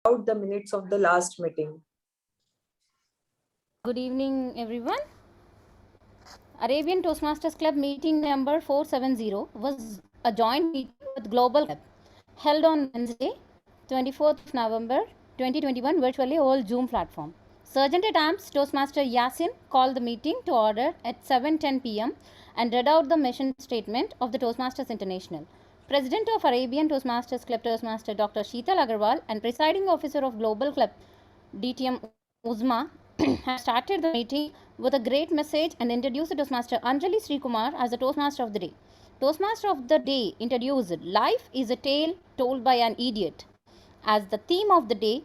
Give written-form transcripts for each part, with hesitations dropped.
out the minutes of the last meeting. Good evening, everyone. Arabian Toastmasters Club meeting number 470 was a joint meeting with Global Club held on Wednesday, 24th of November 2021 virtually over Zoom platform. Sergeant at Arms Toastmaster Yasin called the meeting to order at 7:10 p.m. and read out the mission statement of the Toastmasters International. President of Arabian Toastmasters Club Toastmaster Dr. Sheetal Agarwal and presiding officer of Global Club DTM Uzma has started the meeting with a great message and introduced Toastmaster Anjali Sri Kumar as the Toastmaster of the day. Toastmaster of the day introduced Life is a Tale Told by an Idiot as the theme of the day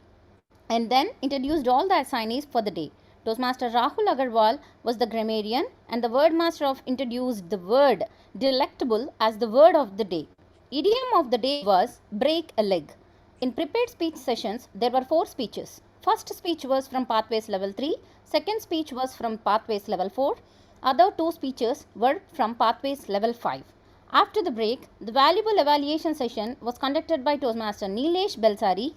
and then introduced all the assignees for the day. Toastmaster Rahul Agarwal was the grammarian and the wordmaster of introduced the word delectable as the word of the day. Idiom of the day was break a leg. In prepared speech sessions, there were 4 speeches. First speech was from Pathways Level 3, second speech was from Pathways Level 4, other 2 speeches were from Pathways Level 5. After the break, the valuable evaluation session was conducted by Toastmaster Nilesh Belsari.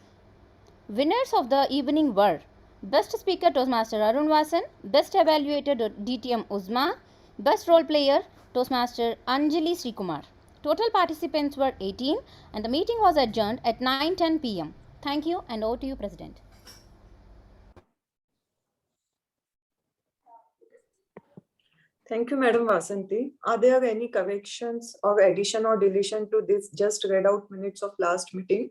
Winners of the evening were Best Speaker Toastmaster Arun Vasan, Best Evaluator DTM Uzma, Best Role Player Toastmaster Anjali Srikumar. Total participants were 18 and the meeting was adjourned at 9:10 p.m. Thank you and over to you, President. Thank you, Madam Vasanti. Are there any corrections or addition or deletion to this just read out minutes of last meeting?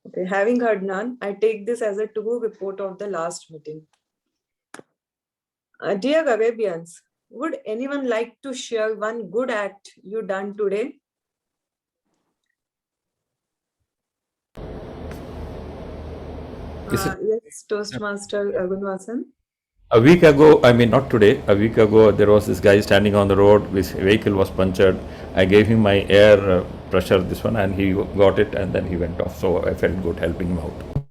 Okay, having heard none, I take this as a true report of the last meeting. Dear Arabians, would anyone like to share one good act you done today? Yes, Toastmaster Arun Vasan. A week ago, I mean, not today, a week ago, there was this guy standing on the road, his vehicle was punctured. I gave him my air pressure, this one, and he got it and then he went off. So I felt good helping him out.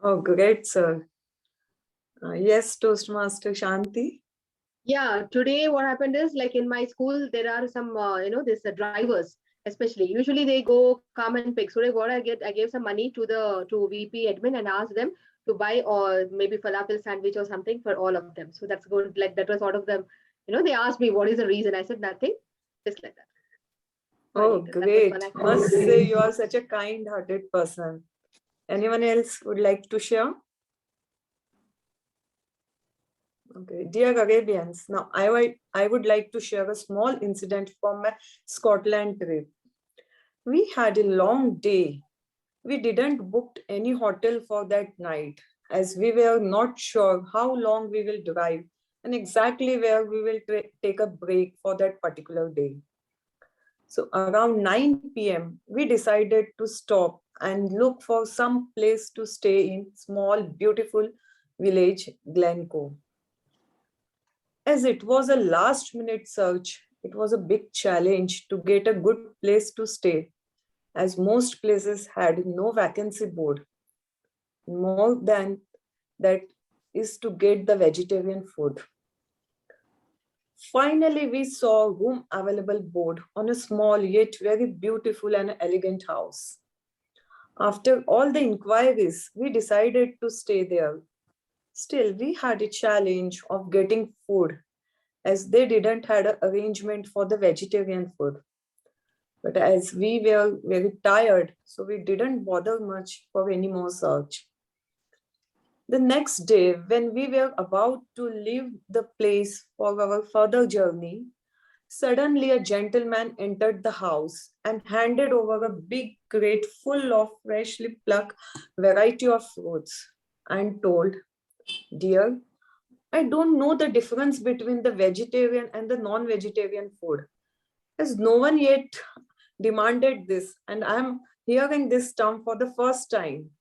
Oh, great, sir. Yes, Toastmaster Shanti. Yeah, today what happened is like in my school, there are some, this drivers, especially. Usually they go come and pick. So what I gave some money to VP admin and asked them to buy or maybe falafel sandwich or something for all of them. So that's good. Like that was sort of them. They asked me what is the reason. I said nothing, just like that. Oh, great. Must say you are such a kind-hearted person. Anyone else would like to share? Okay, dear Arabians, now I would like to share a small incident from my Scotland trip. We had a long day. We didn't book any hotel for that night as we were not sure how long we will drive and exactly where we will take a break for that particular day. So around 9 p.m., we decided to stop and look for some place to stay in small, beautiful village, Glencoe. As it was a last minute search, it was a big challenge to get a good place to stay, as most places had no vacancy board. More than that is to get the vegetarian food. Finally, we saw a room available board on a small yet very beautiful and elegant house. After all the inquiries, we decided to stay there. Still, we had a challenge of getting food as they didn't had an arrangement for the vegetarian food. But as we were very tired, so we didn't bother much for any more search. The next day, when we were about to leave the place for our further journey, suddenly a gentleman entered the house and handed over a big crate full of freshly plucked variety of fruits and told, "Dear, I don't know the difference between the vegetarian and the non-vegetarian food, as no one yet demanded this, and I'm hearing this term for the first time.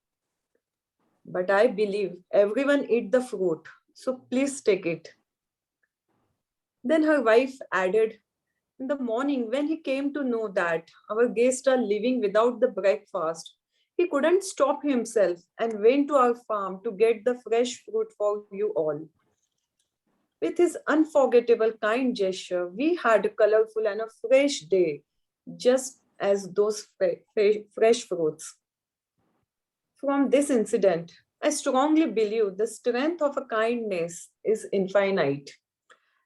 But I believe everyone eat the fruit, so please take it." Then her wife added, in the morning when he came to know that our guests are living without the breakfast, he couldn't stop himself and went to our farm to get the fresh fruit for you all. With his unforgettable kind gesture, we had a colorful and a fresh day, just as those fresh fruits. From this incident, I strongly believe the strength of a kindness is infinite.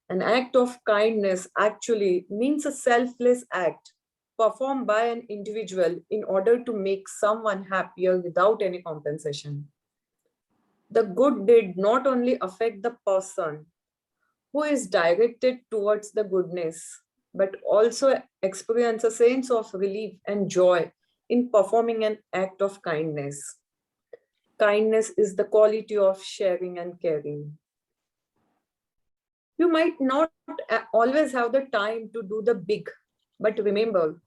An act of kindness actually means a selfless act performed by an individual in order to make someone happier without any compensation. The good deed not only affect the person who is directed towards the goodness, but also experience a sense of relief and joy in performing an act of kindness. Kindness is the quality of sharing and caring. You might not always have the time to do the big, but remember,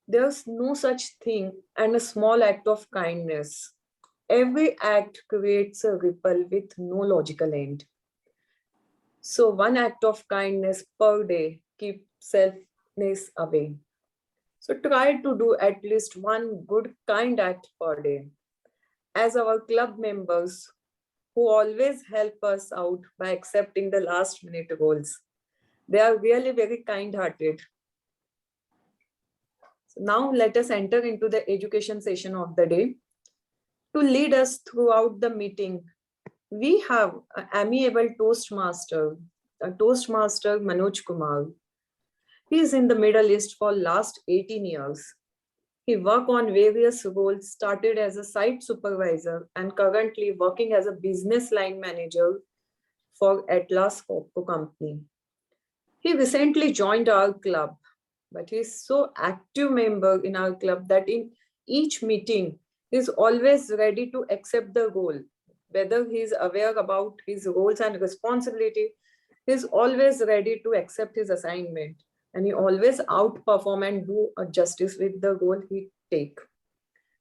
there's no such thing as a small act of kindness. Every act creates a ripple with no logical end. So one act of kindness per day keeps selfness away. So try to do at least one good kind act per day. As our club members who always help us out by accepting the last minute goals, they are really very kind hearted. So now let us enter into the education session of the day. To lead us throughout the meeting, we have an amiable Toastmaster, Manoj Kumar. He is in the Middle East for last 18 years. He worked on various roles, started as a site supervisor and currently working as a business line manager for Atlas Copco Company. He recently joined our club, but he is so active member in our club that in each meeting, he is always ready to accept the role. Whether he is aware about his roles and responsibility, he is always ready to accept his assignment. And he always outperform and do a justice with the role he take.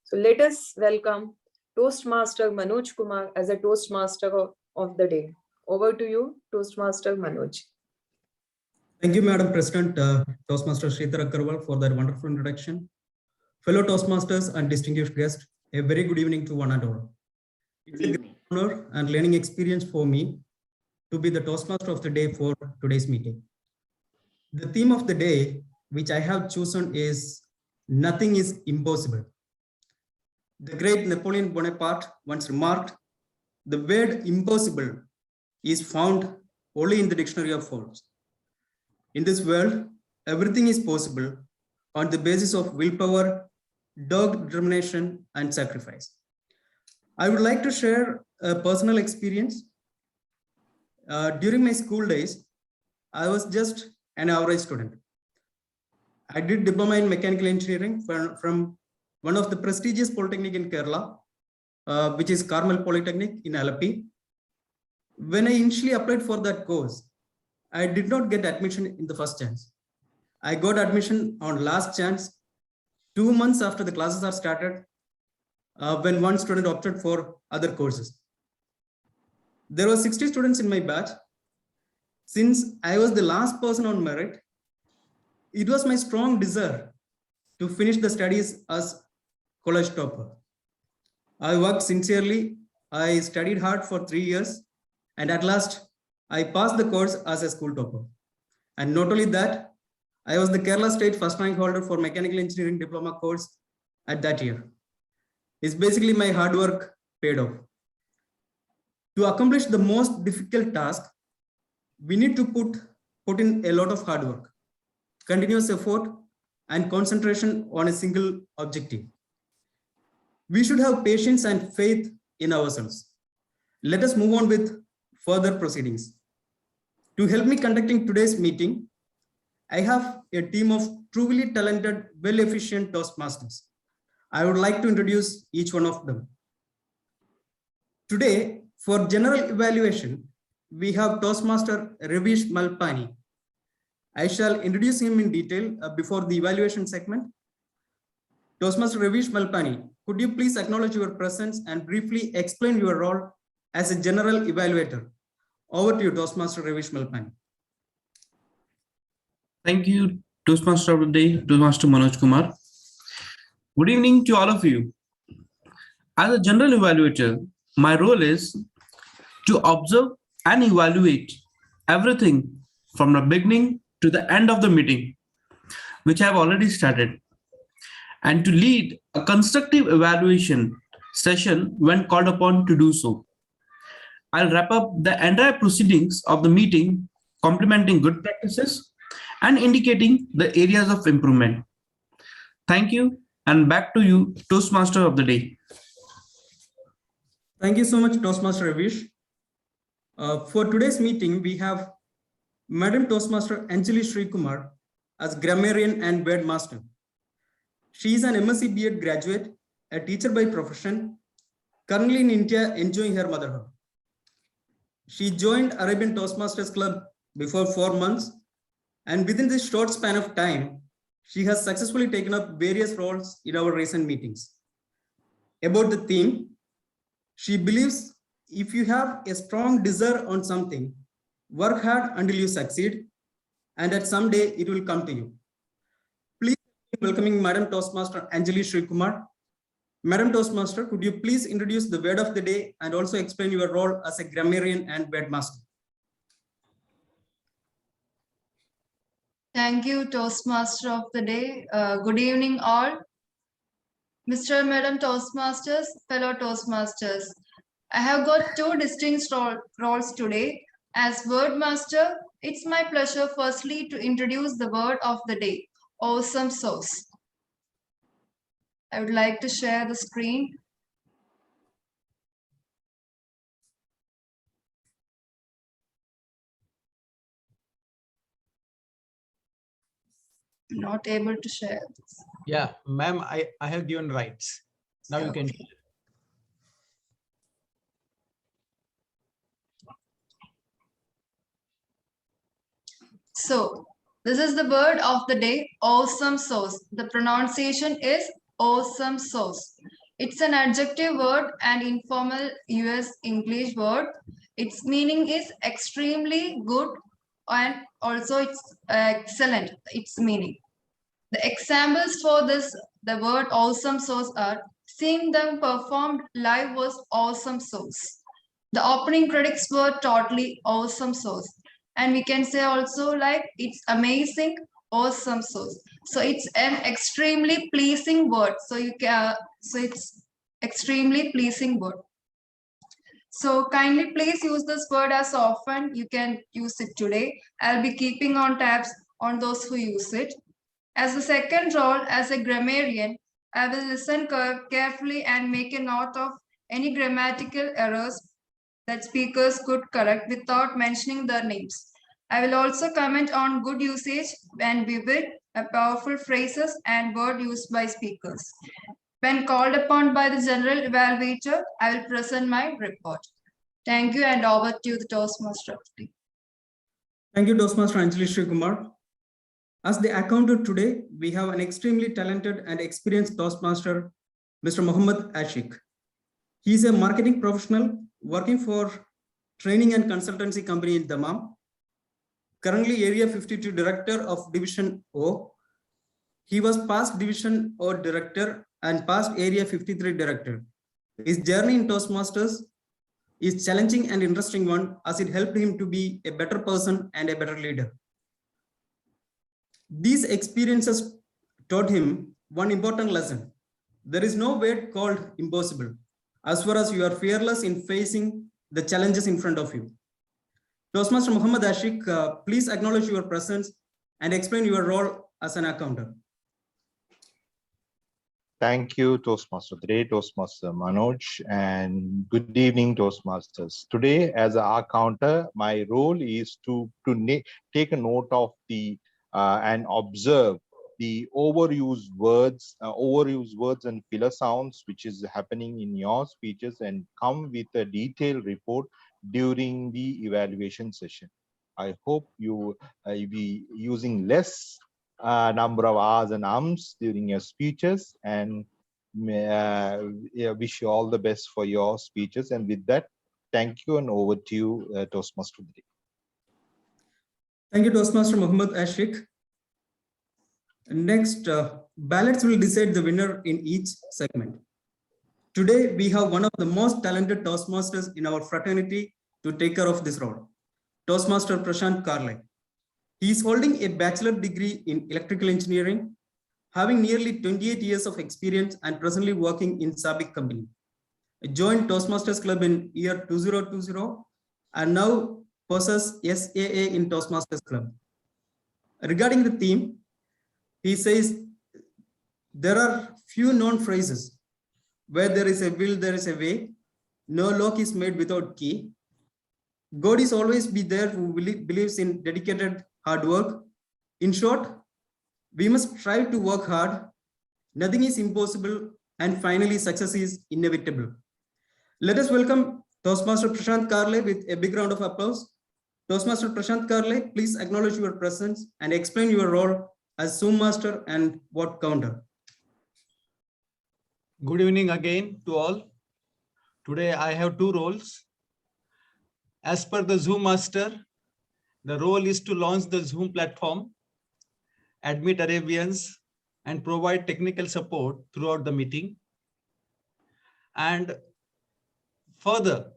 So let us welcome Toastmaster Manoj Kumar as a Toastmaster of the day. Over to you, Toastmaster Manoj. Thank you, Madam President, Toastmaster Sridhar Agarwal, for that wonderful introduction. Fellow Toastmasters and distinguished guests, a very good evening to one and all. It's a great honor and learning experience for me to be the Toastmaster of the day for today's meeting. The theme of the day, which I have chosen, is nothing is impossible. The great Napoleon Bonaparte once remarked, the word impossible is found only in the dictionary of Forbes. In this world, everything is possible on the basis of willpower, dogged determination, and sacrifice. I would like to share a personal experience. During my school days, I was just an average student. I did diploma in mechanical engineering from one of the prestigious polytechnic in Kerala, which is Carmel Polytechnic in Alleppey. When I initially applied for that course, I did not get admission in the first chance. I got admission on last chance, 2 months after the classes are started, when one student opted for other courses. There were 60 students in my batch. Since I was the last person on merit, it was my strong desire to finish the studies as college topper. I worked sincerely. I studied hard for 3 years, and at last I passed the course as a school topper. And not only that, I was the Kerala State first rank holder for mechanical engineering diploma course at that year. It's basically my hard work paid off. To accomplish the most difficult task, we need to put in a lot of hard work, continuous effort, and concentration on a single objective. We should have patience and faith in ourselves. Let us move on with further proceedings. To help me conducting today's meeting, I have a team of truly talented, well-efficient Toastmasters. I would like to introduce each one of them. Today, for general evaluation, we have Toastmaster Ravish Malpani. I shall introduce him in detail before the evaluation segment. Toastmaster Ravish Malpani, could you please acknowledge your presence and briefly explain your role as a general evaluator? Over to you, Toastmaster Ravish Malpani. Thank you, Toastmaster of the Day, Toastmaster Manoj Kumar. Good evening to all of you. As a general evaluator, my role is to observe and evaluate everything from the beginning to the end of the meeting, which I have already started. and to lead a constructive evaluation session when called upon to do so. I'll wrap up the entire proceedings of the meeting, complementing good practices and indicating the areas of improvement. Thank you, and back to you, Toastmaster of the day. Thank you so much, Toastmaster Ravish. For today's meeting, we have Madam Toastmaster Anjali Srikumar as grammarian and word master. She is an MSc B.Ed graduate, a teacher by profession, currently in India enjoying her motherhood. She joined Arabian Toastmasters Club before 4 months, and within this short span of time, she has successfully taken up various roles in our recent meetings. About the theme, she believes if you have a strong desire on something, work hard until you succeed, and that someday it will come to you. Please welcoming Madam Toastmaster Anjali Srikumar. Madam Toastmaster, could you please introduce the word of the day and also explain your role as a grammarian and word master? Thank you, Toastmaster of the day. Good evening, all. Mr. and Madam Toastmasters, fellow Toastmasters. I have got two distinct roles today. As word master, it's my pleasure firstly to introduce the word of the day, awesome sauce. I would like to share the screen. Not able to share this. Yeah, ma'am, I have given rights. Now you can. So this is the word of the day, awesome sauce. The pronunciation is awesome sauce. It's an adjective word and informal US English word. Its meaning is extremely good and also it's excellent, its meaning. The examples for this, the word awesome sauce are, seeing them performed live was awesome sauce. The opening credits were totally awesome sauce. And we can say also like it's amazing, awesome sauce. So it's an extremely pleasing word. So you can, so it's extremely pleasing word. So kindly please use this word as often you can use it today. I'll be keeping on tabs on those who use it. As the second role as a grammarian, I will listen carefully and make a note of any grammatical errors that speakers could correct without mentioning their names. I will also comment on good usage and vivid, powerful phrases and word used by speakers. When called upon by the general evaluator, I will present my report. Thank you, and over to the Toastmaster. Thank you, Toastmaster Anjali Srikumar. As the accountant today, we have an extremely talented and experienced Toastmaster, Mr. Mohammed Ashik. He is a marketing professional working for training and consultancy company in Dammam. Currently Area 52 Director of Division O. He was past Division O Director and past Area 53 Director. His journey in Toastmasters is challenging and interesting one as it helped him to be a better person and a better leader. These experiences taught him one important lesson. There is no word called impossible as far as you are fearless in facing the challenges in front of you. Toastmaster Mohammed Ashik, please acknowledge your presence and explain your role as an accountant. Thank you, Toastmaster today, Toastmaster Manoj, and good evening, Toastmasters. Today, as an accountant, my role is to take a note of the and observe the overused words and filler sounds which is happening in your speeches and come with a detailed report during the evaluation session. I hope you will be using less number of ahs and ums during your speeches, and wish you all the best for your speeches. And with that, thank you, and over to you, Toastmaster. Thank you, Toastmaster Mohammed Ashik. Next, ballots will decide the winner in each segment. Today, we have one of the most talented Toastmasters in our fraternity to take care of this role, Toastmaster Prashant Karle. He is holding a bachelor degree in electrical engineering having nearly 28 years of experience and presently working in SABIC company. I joined Toastmasters Club in year 2020 and now possess SAA in Toastmasters Club. Regarding the theme, he says, there are few known phrases. Where there is a will, there is a way. No lock is made without key. God is always be there who believes in dedicated hard work. In short, we must try to work hard. Nothing is impossible. And finally, success is inevitable. Let us welcome Toastmaster Prashant Karle with a big round of applause. Toastmaster Prashant Karle, please acknowledge your presence and explain your role as Zoom Master and Word Counter. Good evening again to all. Today I have two roles. As per the Zoom Master, the role is to launch the Zoom platform, admit Arabians, and provide technical support throughout the meeting. And further,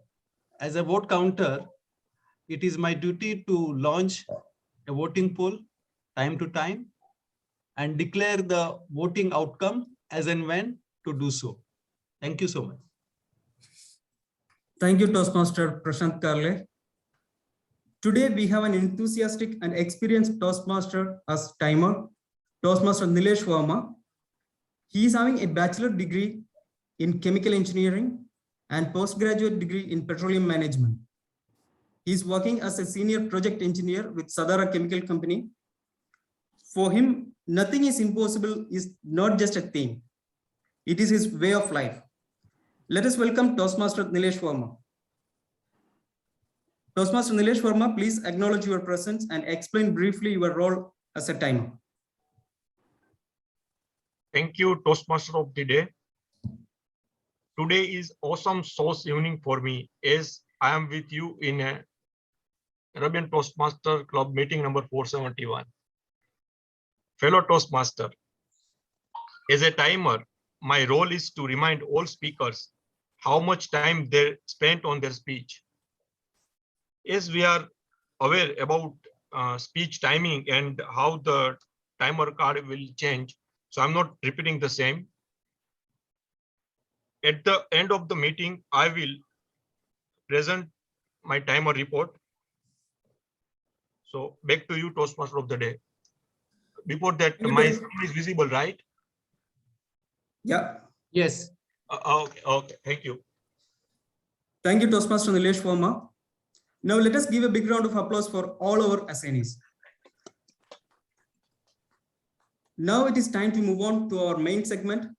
as a vote counter, it is my duty to launch a voting poll time to time and declare the voting outcome as and when to do so. Thank you so much. Thank you, Toastmaster Prashant Karle. Today, we have an enthusiastic and experienced Toastmaster as timer, Toastmaster Nilesh Verma. He is having a bachelor degree in chemical engineering and postgraduate degree in petroleum management. He is working as a senior project engineer with Sadara Chemical Company. For him, nothing is impossible is not just a theme. It is his way of life. Let us welcome Toastmaster Nilesh Verma. Toastmaster Nilesh Verma, please acknowledge your presence and explain briefly your role as a timer. Thank you, Toastmaster of the day. Today is awesome sauce evening for me as I am with you in a Arabian Toastmaster Club meeting number 471. Fellow Toastmaster, as a timer, my role is to remind all speakers how much time they spent on their speech. As we are aware about speech timing and how the timer card will change, so I'm not repeating the same. At the end of the meeting, I will present my timer report. So back to you, Toastmaster of the day. Before that, my screen is visible, right? Yeah. Yes. Okay, thank you. Thank you, Toastmaster Nilesh Verma. Now let us give a big round of applause for all our assignees. Now it is time to move on to our main segment.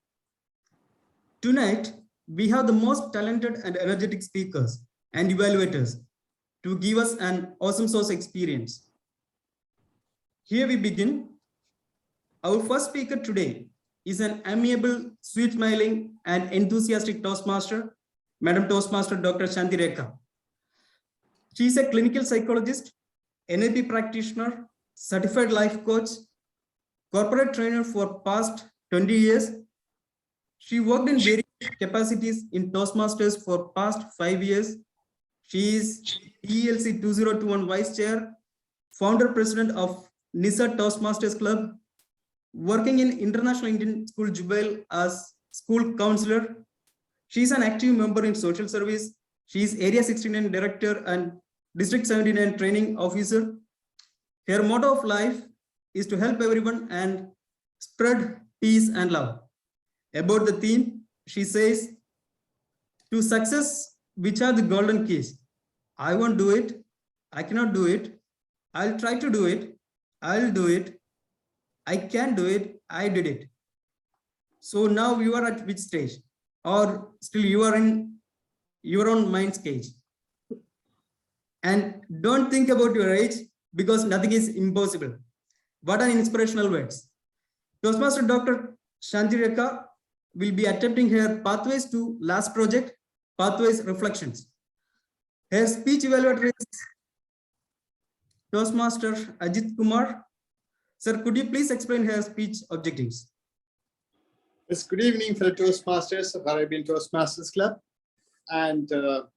Tonight, we have the most talented and energetic speakers and evaluators to give us an awesome sauce experience. Here we begin. Our first speaker today is an amiable, sweet-smiling, and enthusiastic Toastmaster, Madam Toastmaster Dr. Shanti Rekha. She is a clinical psychologist, NLP practitioner, certified life coach, corporate trainer for past 20 years. She worked in various capacities in Toastmasters for past 5 years. She is ELC 2021 Vice Chair, founder president of NISA Toastmasters Club, working in International Indian School Jubail as school counselor. She is an active member in social service. She is Area 69 Director and District 79 Training Officer. Her motto of life is to help everyone and spread peace and love. About the theme, she says, to success, which are the golden keys? I won't do it. I cannot do it. I'll try to do it. I'll do it. I can do it. I did it. So now you are at which stage? Or still you are in your own mind stage? And don't think about your age because nothing is impossible. What an inspirational words. Toastmaster Dr. Shanti Rekha will be attempting her Pathways to Last Project, Pathways Reflections. Her speech evaluator is Toastmaster Ajit Kumar. Sir, could you please explain her speech objectives? Yes, good evening, fellow Toastmasters of Arabian Toastmasters Club and the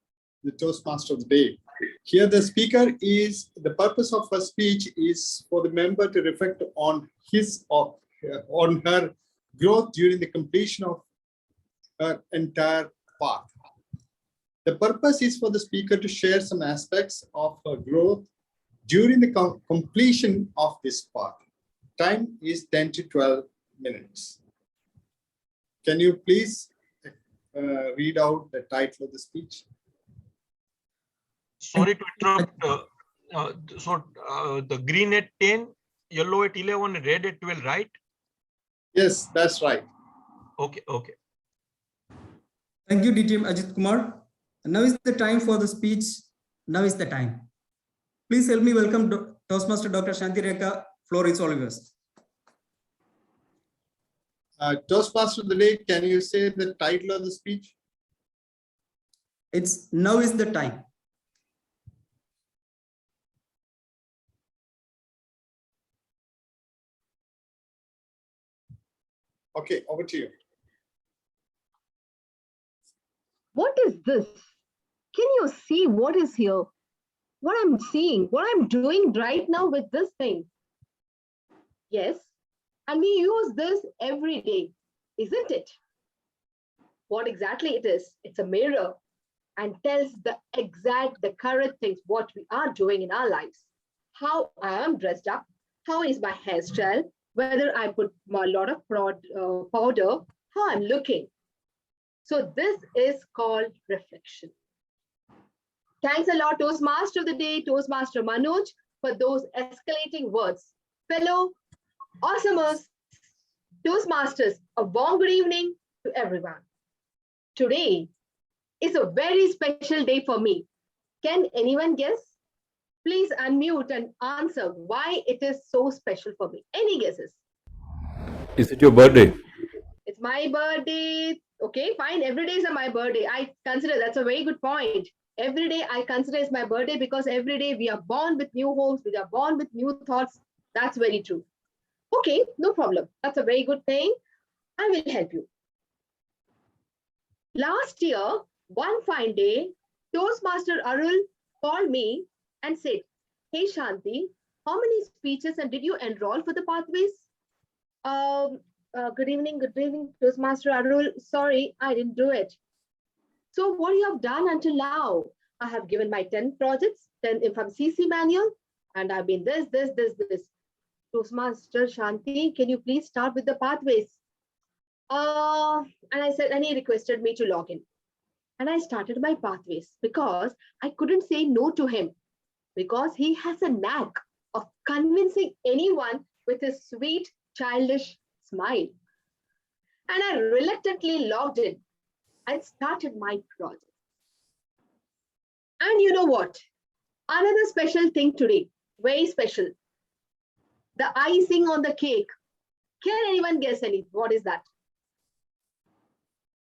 Toastmaster of the day. Here the speaker is, the purpose of her speech is for the member to reflect on his or on her growth during the completion of her entire path. The purpose is for the speaker to share some aspects of her growth during the completion of this path. Time is 10 to 12 minutes. Can you please read out the title of the speech? Sorry to interrupt. The green at 10, yellow at 11, red at 12, right? Yes, that's right. Okay, okay. Thank you, DTM Ajit Kumar. Now is the time for the speech. Now is the time. Please help me welcome Toastmaster Dr. Shanti Rekha. Floor is all yours. Toastmaster of the day, can you say the title of the speech? It's Now is the time. Okay, over to you. What is this? Can you see what is here? What I'm seeing, what I'm doing right now with this thing? Yes, and we use this every day, isn't it? What exactly it is? It's a mirror and tells the current things, what we are doing in our lives. How I am dressed up, how is my hairstyle, whether I put a lot of powder, how I'm looking. So this is called reflection. Thanks a lot, Toastmaster of the day, Toastmaster Manoj, for those escalating words. Fellow awesomers, Toastmasters, a warm good evening to everyone. Today is a very special day for me. Can anyone guess? Please unmute and answer why it is so special for me. Any guesses? Is it your birthday? It's my birthday. Okay, fine. Every day is my birthday. I consider that's a very good point. Every day I consider it's my birthday because every day we are born with new hopes, we are born with new thoughts. That's very true. Okay, no problem. That's a very good thing. I will help you. Last year, one fine day, Toastmaster Arul called me and said, "Hey Shanti, how many speeches and did you enroll for the pathways?" Good evening, Toastmaster Arul. Sorry, I didn't do it. So what you have done until now? I have given my 10 projects, 10 from CC manual, and I've been this. Toastmaster Shanti, can you please start with the pathways? And I said, and he requested me to log in. And I started my pathways because I couldn't say no to him because he has a knack of convincing anyone with his sweet, childish smile. And I reluctantly logged in and started my project. And you know what? Another special thing today, very special. The icing on the cake. Can anyone guess what is that?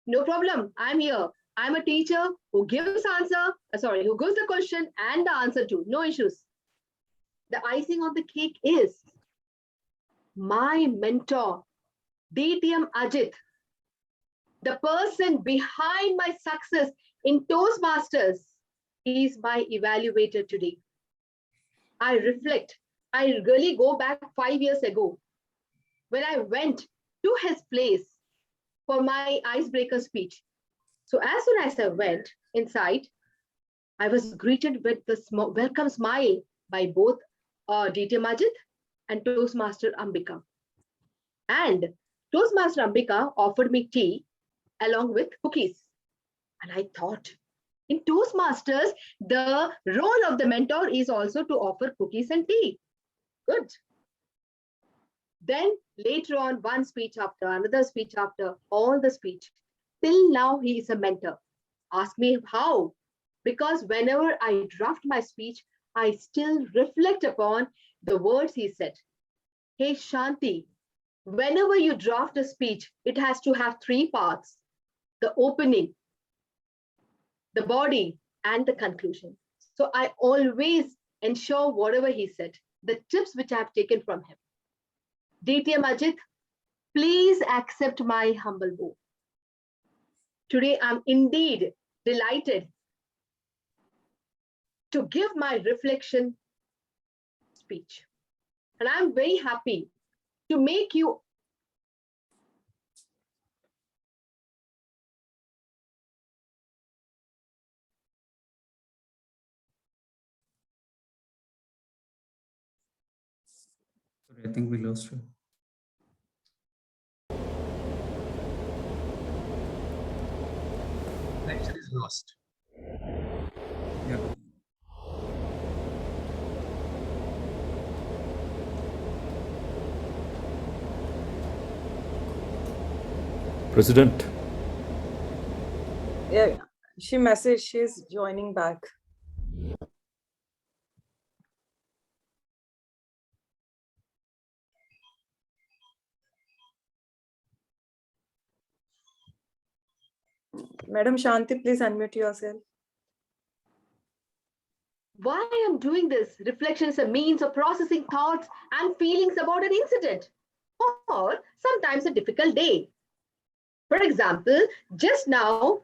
No problem, I'm here. I'm a teacher who gives who gives the question and the answer too, no issues. The icing on the cake is my mentor, DTM Ajit, the person behind my success in Toastmasters. He is my evaluator today. I reflect. I really go back 5 years ago when I went to his place for my icebreaker speech. So as soon as I went inside, I was greeted with the welcome smile by both DTM Ajit and Toastmaster Ambika. And Toastmaster Ambika offered me tea along with cookies. And I thought, in Toastmasters, the role of the mentor is also to offer cookies and tea. Good. Then later on, one speech after another speech after, all the speech. Till now, he is a mentor. Ask me how? Because whenever I draft my speech, I still reflect upon the words he said. Hey Shanti, whenever you draft a speech, it has to have 3 parts: the opening, the body, and the conclusion. So I always ensure whatever he said, the tips which I've taken from him. DTM Ajit, please accept my humble bow. Today, I'm indeed delighted to give my reflection speech. And I'm very happy to make you I think we lost her. Connection is lost. Yeah. President, Yeah, she messaged she's joining back. Madam Shanti, please unmute yourself. Why I'm doing this? Reflection is a means of processing thoughts and feelings about an incident or sometimes a difficult day. For example, just now,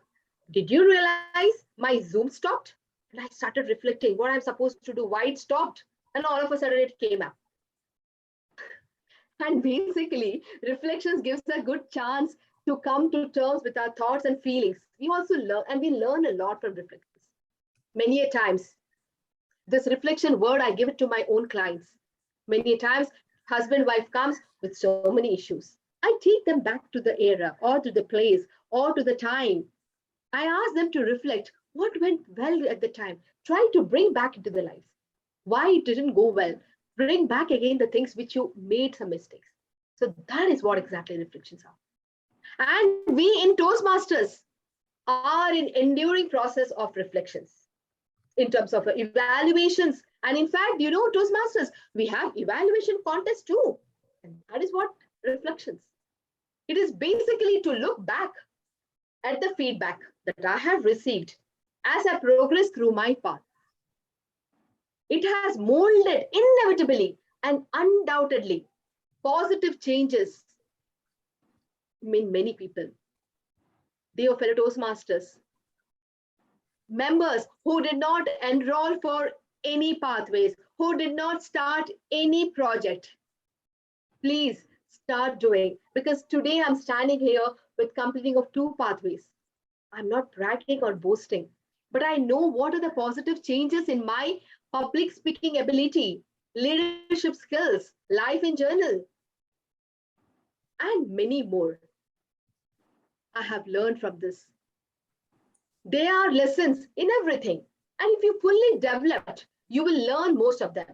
did you realize my Zoom stopped? And I started reflecting what I'm supposed to do, why it stopped. And all of a sudden it came up. And basically, reflections gives a good chance to come to terms with our thoughts and feelings. We also learn, and we learn a lot from reflections. Many a times, this reflection word, I give it to my own clients. Many a times, husband, wife comes with so many issues. I take them back to the era or to the place or to the time. I ask them to reflect what went well at the time. Try to bring back into their lives. Why it didn't go well. Bring back again the things which you made some mistakes. So that is what exactly reflections are. And we in Toastmasters are in enduring process of reflections in terms of evaluations. And in fact, you know, Toastmasters, we have evaluation contests too. And that is what reflections. It is basically to look back at the feedback that I have received as I progress through my path. It has molded inevitably and undoubtedly positive changes in many people. Dear fellow Toastmasters, members who did not enroll for any pathways, who did not start any project, please start doing, because today I'm standing here with completing of 2 pathways. I'm not bragging or boasting, but I know what are the positive changes in my public speaking ability, leadership skills, life in journal, and many more. I have learned from this. There are lessons in everything. And if you fully developed, you will learn most of them.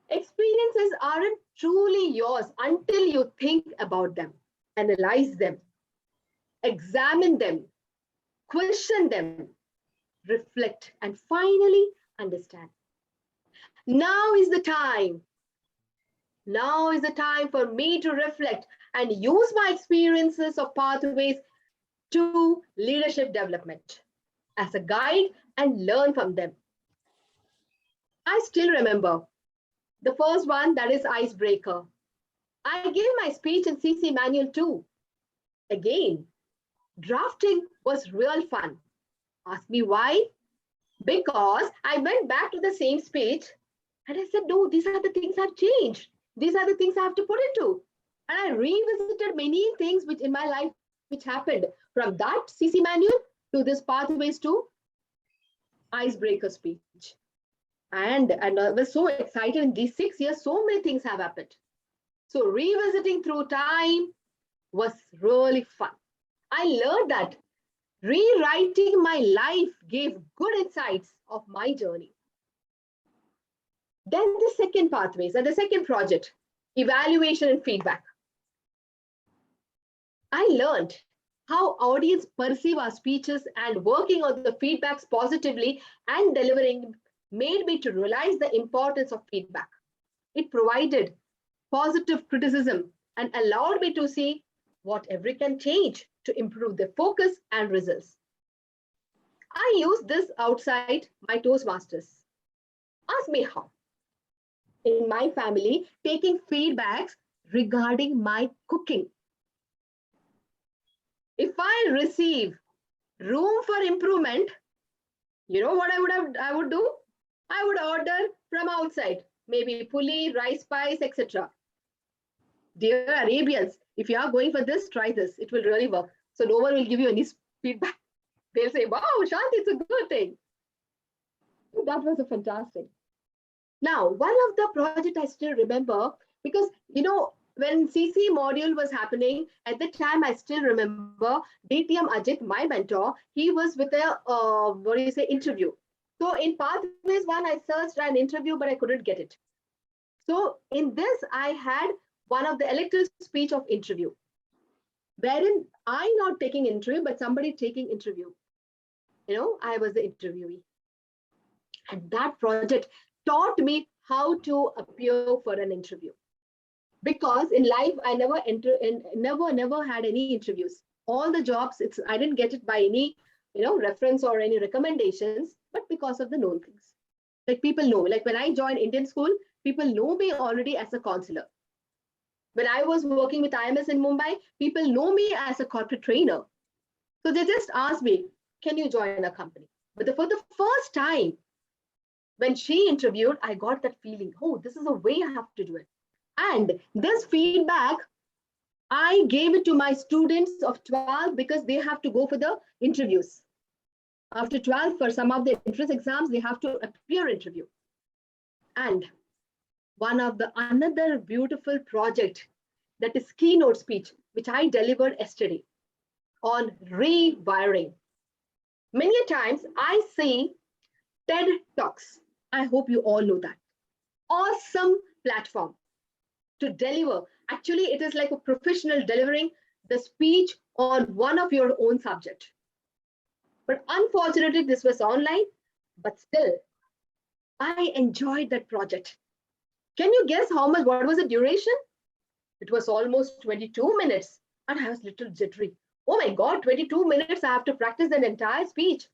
Experiences aren't truly yours until you think about them, analyze them, examine them, question them, reflect, and finally understand. Now is the time. Now is the time for me to reflect and use my experiences of pathways to leadership development as a guide and learn from them. I still remember the first one, that is icebreaker. I gave my speech in CC manual too. Again, drafting was real fun. Ask me why? Because I went back to the same speech and I said, no, these are the things I've changed. These are the things I have to put into. And I revisited many things which in my life which happened from that CC manual to this pathways to icebreaker speech. And I was so excited in these 6 years, so many things have happened. So revisiting through time was really fun. I learned that rewriting my life gave good insights of my journey. Then the second pathways and the second project, evaluation and feedback. I learned how audience perceive our speeches, and working on the feedbacks positively and delivering made me to realize the importance of feedback. It provided positive criticism and allowed me to see what every can change to improve the focus and results. I use this outside my Toastmasters. Ask me how. In my family, taking feedbacks regarding my cooking. If I receive room for improvement, you know what I would do? I would order from outside, maybe puli, rice, spice, etc. Dear Arabians, if you are going for this, try this. It will really work. So no one will give you any feedback. They'll say, wow, Shanti, it's a good thing. That was a fantastic. Now, one of the project I still remember, because, when CC module was happening, at the time, I still remember DTM Ajit, my mentor, he was with a, interview. So in Pathways 1, I searched an interview, but I couldn't get it. So in this, I had one of the elective speech of interview, wherein I not taking interview, but somebody taking interview. I was the interviewee. And that project taught me how to appear for an interview. Because in life, I never had any interviews. All the jobs, I didn't get it by any, reference or any recommendations, but because of the known things. Like people know, like when I joined Indian school, people know me already as a counselor. When I was working with IMS in Mumbai, people know me as a corporate trainer. So they just asked me, can you join a company? But for the first time, when she interviewed, I got that feeling, oh, this is a way I have to do it. And this feedback, I gave it to my students of 12 because they have to go for the interviews. After 12, for some of the entrance exams, they have to appear interview. And another beautiful project, that is keynote speech, which I delivered yesterday on rewiring. Many times I see TED Talks. I hope you all know that. Awesome platform to deliver. Actually, it is like a professional delivering the speech on one of your own subject. But unfortunately, this was online, but still, I enjoyed that project. Can you guess what was the duration? It was almost 22 minutes, and I was a little jittery. Oh my God, 22 minutes, I have to practice an entire speech.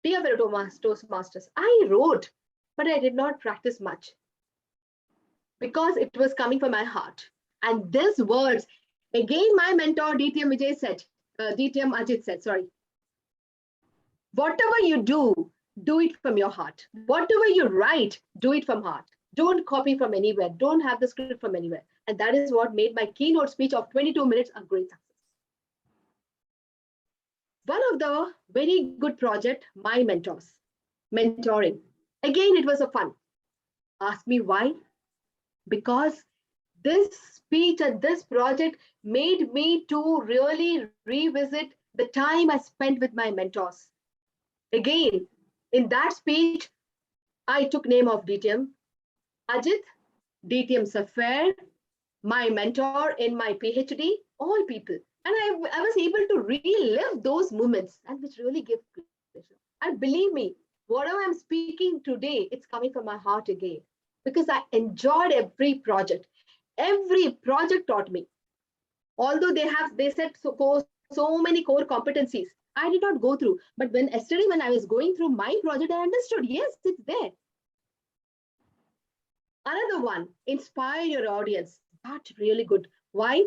Dear fellow Toastmasters, I wrote, but I did not practice much because it was coming from my heart. And these words, again, my mentor, DTM Ajit said, sorry. Whatever you do it from your heart. Whatever you write, do it from heart. Don't copy from anywhere. Don't have the script from anywhere. And that is what made my keynote speech of 22 minutes a great success. One of the very good project, my mentors, mentoring. Again, it was a fun. Ask me why? Because this speech and this project made me to really revisit the time I spent with my mentors. Again, in that speech, I took name of DTM Ajit, DTM Safar, my mentor in my PhD, all people. And I was able to relive those moments, and which really gave pleasure. And believe me, whatever I'm speaking today, it's coming from my heart again, because I enjoyed every project. Every project taught me. Although they said so many core competencies, I did not go through. But when I was going through my project, I understood, yes, it's there. Another one, inspire your audience. That's really good. Why?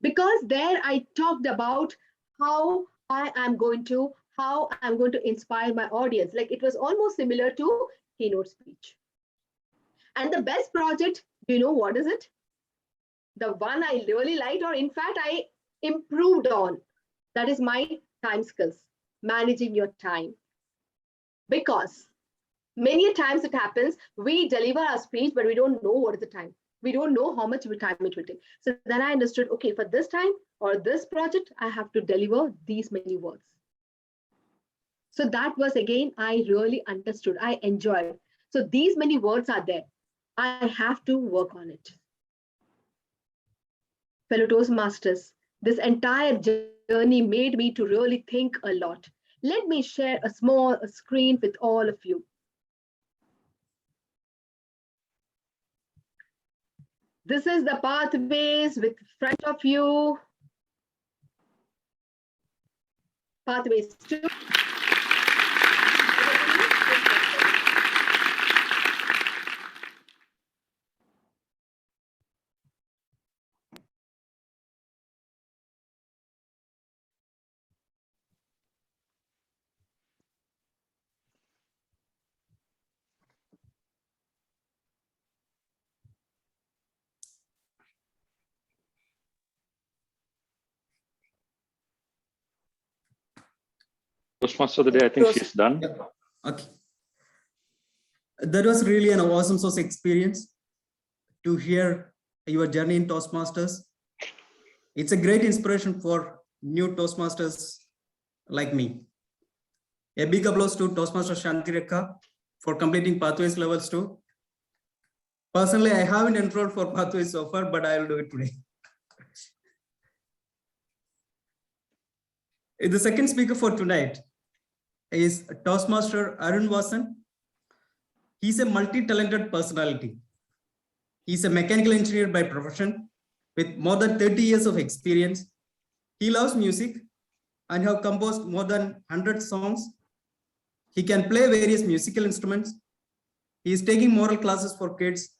Because there I talked about how I'm going to inspire my audience. Like it was almost similar to keynote speech. And the best project, do you know what is it? The one I really liked, or in fact, I improved on. That is my time skills, managing your time. Because many times it happens, we deliver our speech, but we don't know what is the time. We don't know how much time it will take. So then I understood, okay, for this time or this project, I have to deliver these many words. So that was, again, I really understood. I enjoyed. So these many words are there. I have to work on it. Fellow Toastmasters, this entire journey made me to really think a lot. Let me share a small screen with all of you. This is the Pathways with front of you. Pathways 2. Toastmaster of the day, I think she's done. Yeah. Okay. That was really an awesome source experience to hear your journey in Toastmasters. It's a great inspiration for new Toastmasters like me. A big applause to Toastmaster Shanti Rekha for completing Pathways Levels 2. Personally, I haven't enrolled for Pathways so far, but I will do it today. The second speaker for tonight is Toastmaster Arun Vasan. He's a multi-talented personality. He's a mechanical engineer by profession with more than 30 years of experience. He loves music and have composed more than 100 songs. He can play various musical instruments. He is taking moral classes for kids.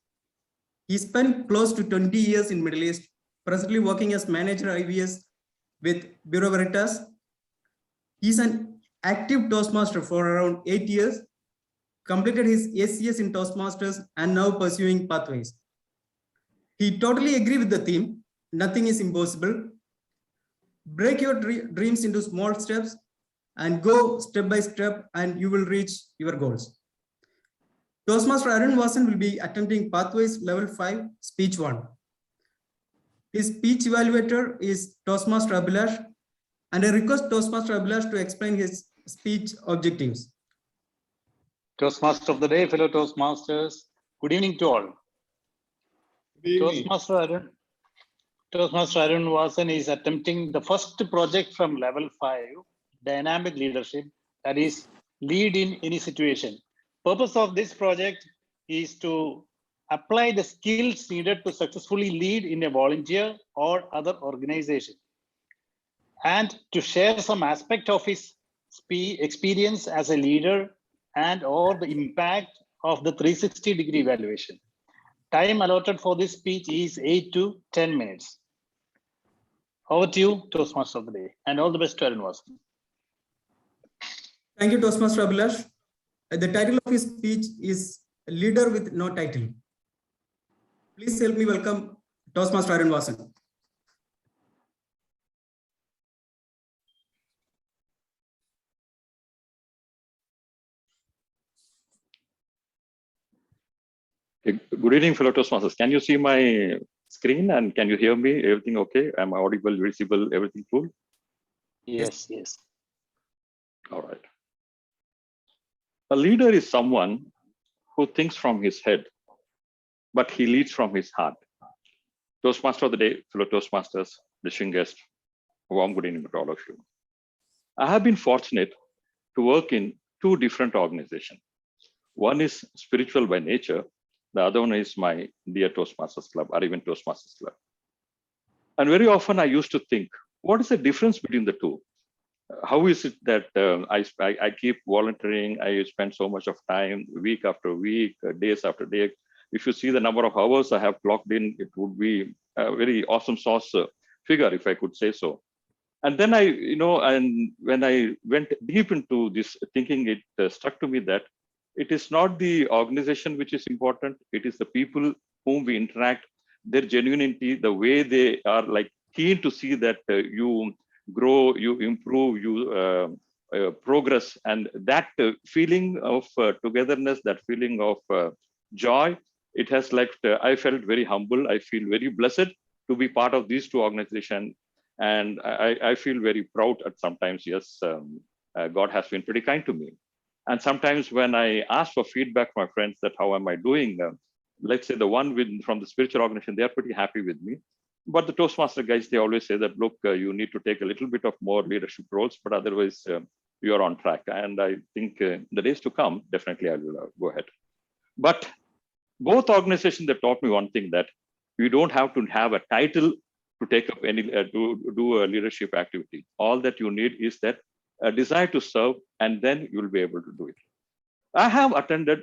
He spent close to 20 years in Middle East, presently working as manager IVS with Bureau Veritas. He's an active Toastmaster for around 8 years, completed his ACS in Toastmasters and now pursuing Pathways. He totally agrees with the theme, nothing is impossible. Break your dreams into small steps and go step by step and you will reach your goals. Toastmaster Arun Vasan will be attempting Pathways Level 5, Speech 1. His speech evaluator is Toastmaster Abhilash, and I request Toastmaster Abhilash to explain his speech objectives. Toastmaster of the day, fellow Toastmasters, good evening to all. Good evening. Toastmaster Arun Vasan is attempting the first project from level 5, dynamic leadership, that is lead in any situation. Purpose of this project is to apply the skills needed to successfully lead in a volunteer or other organization, and to share some aspect of his experience as a leader and or the impact of the 360-degree evaluation. Time allotted for this speech is 8 to 10 minutes. Over to you, Toastmaster of the day, and all the best to Arun Vasan. Thank you, Toastmaster Abhilash. The title of his speech is Leader with No Title. Please help me welcome Toastmaster Arun Vasan. Good evening, fellow Toastmasters. Can you see my screen and can you hear me? Everything okay? Am I audible, visible, everything cool? Yes, yes. All right. A leader is someone who thinks from his head, but he leads from his heart. Toastmaster of the day, fellow Toastmasters, distinguished guest, warm good evening to all of you. I have been fortunate to work in two different organizations. One is spiritual by nature. The other one is my dear Toastmasters Club, or even Toastmasters Club. And very often I used to think, what is the difference between the two? How is it that I keep volunteering, I spend so much of time, week after week, days after day. If you see the number of hours I have clocked in, it would be a very awesome source figure, if I could say so. And then and when I went deep into this thinking, it struck to me that it is not the organization which is important, it is the people whom we interact, their genuinity, the way they are like keen to see that you grow, you improve, you progress, and that feeling of togetherness, that feeling of joy, it has left, I felt very humble. I feel very blessed to be part of these two organizations. And I feel very proud at sometimes, yes, God has been pretty kind to me. And sometimes when I ask for feedback from my friends that how am I doing, let's say the one from the spiritual organization, they're pretty happy with me. But the Toastmaster guys, they always say that, look, you need to take a little bit of more leadership roles, but otherwise you are on track. And I think the days to come, definitely I will go ahead. But both organizations, they taught me one thing, that you don't have to have a title to take up any, to do a leadership activity. All that you need is that a desire to serve, and then you'll be able to do it. I have attended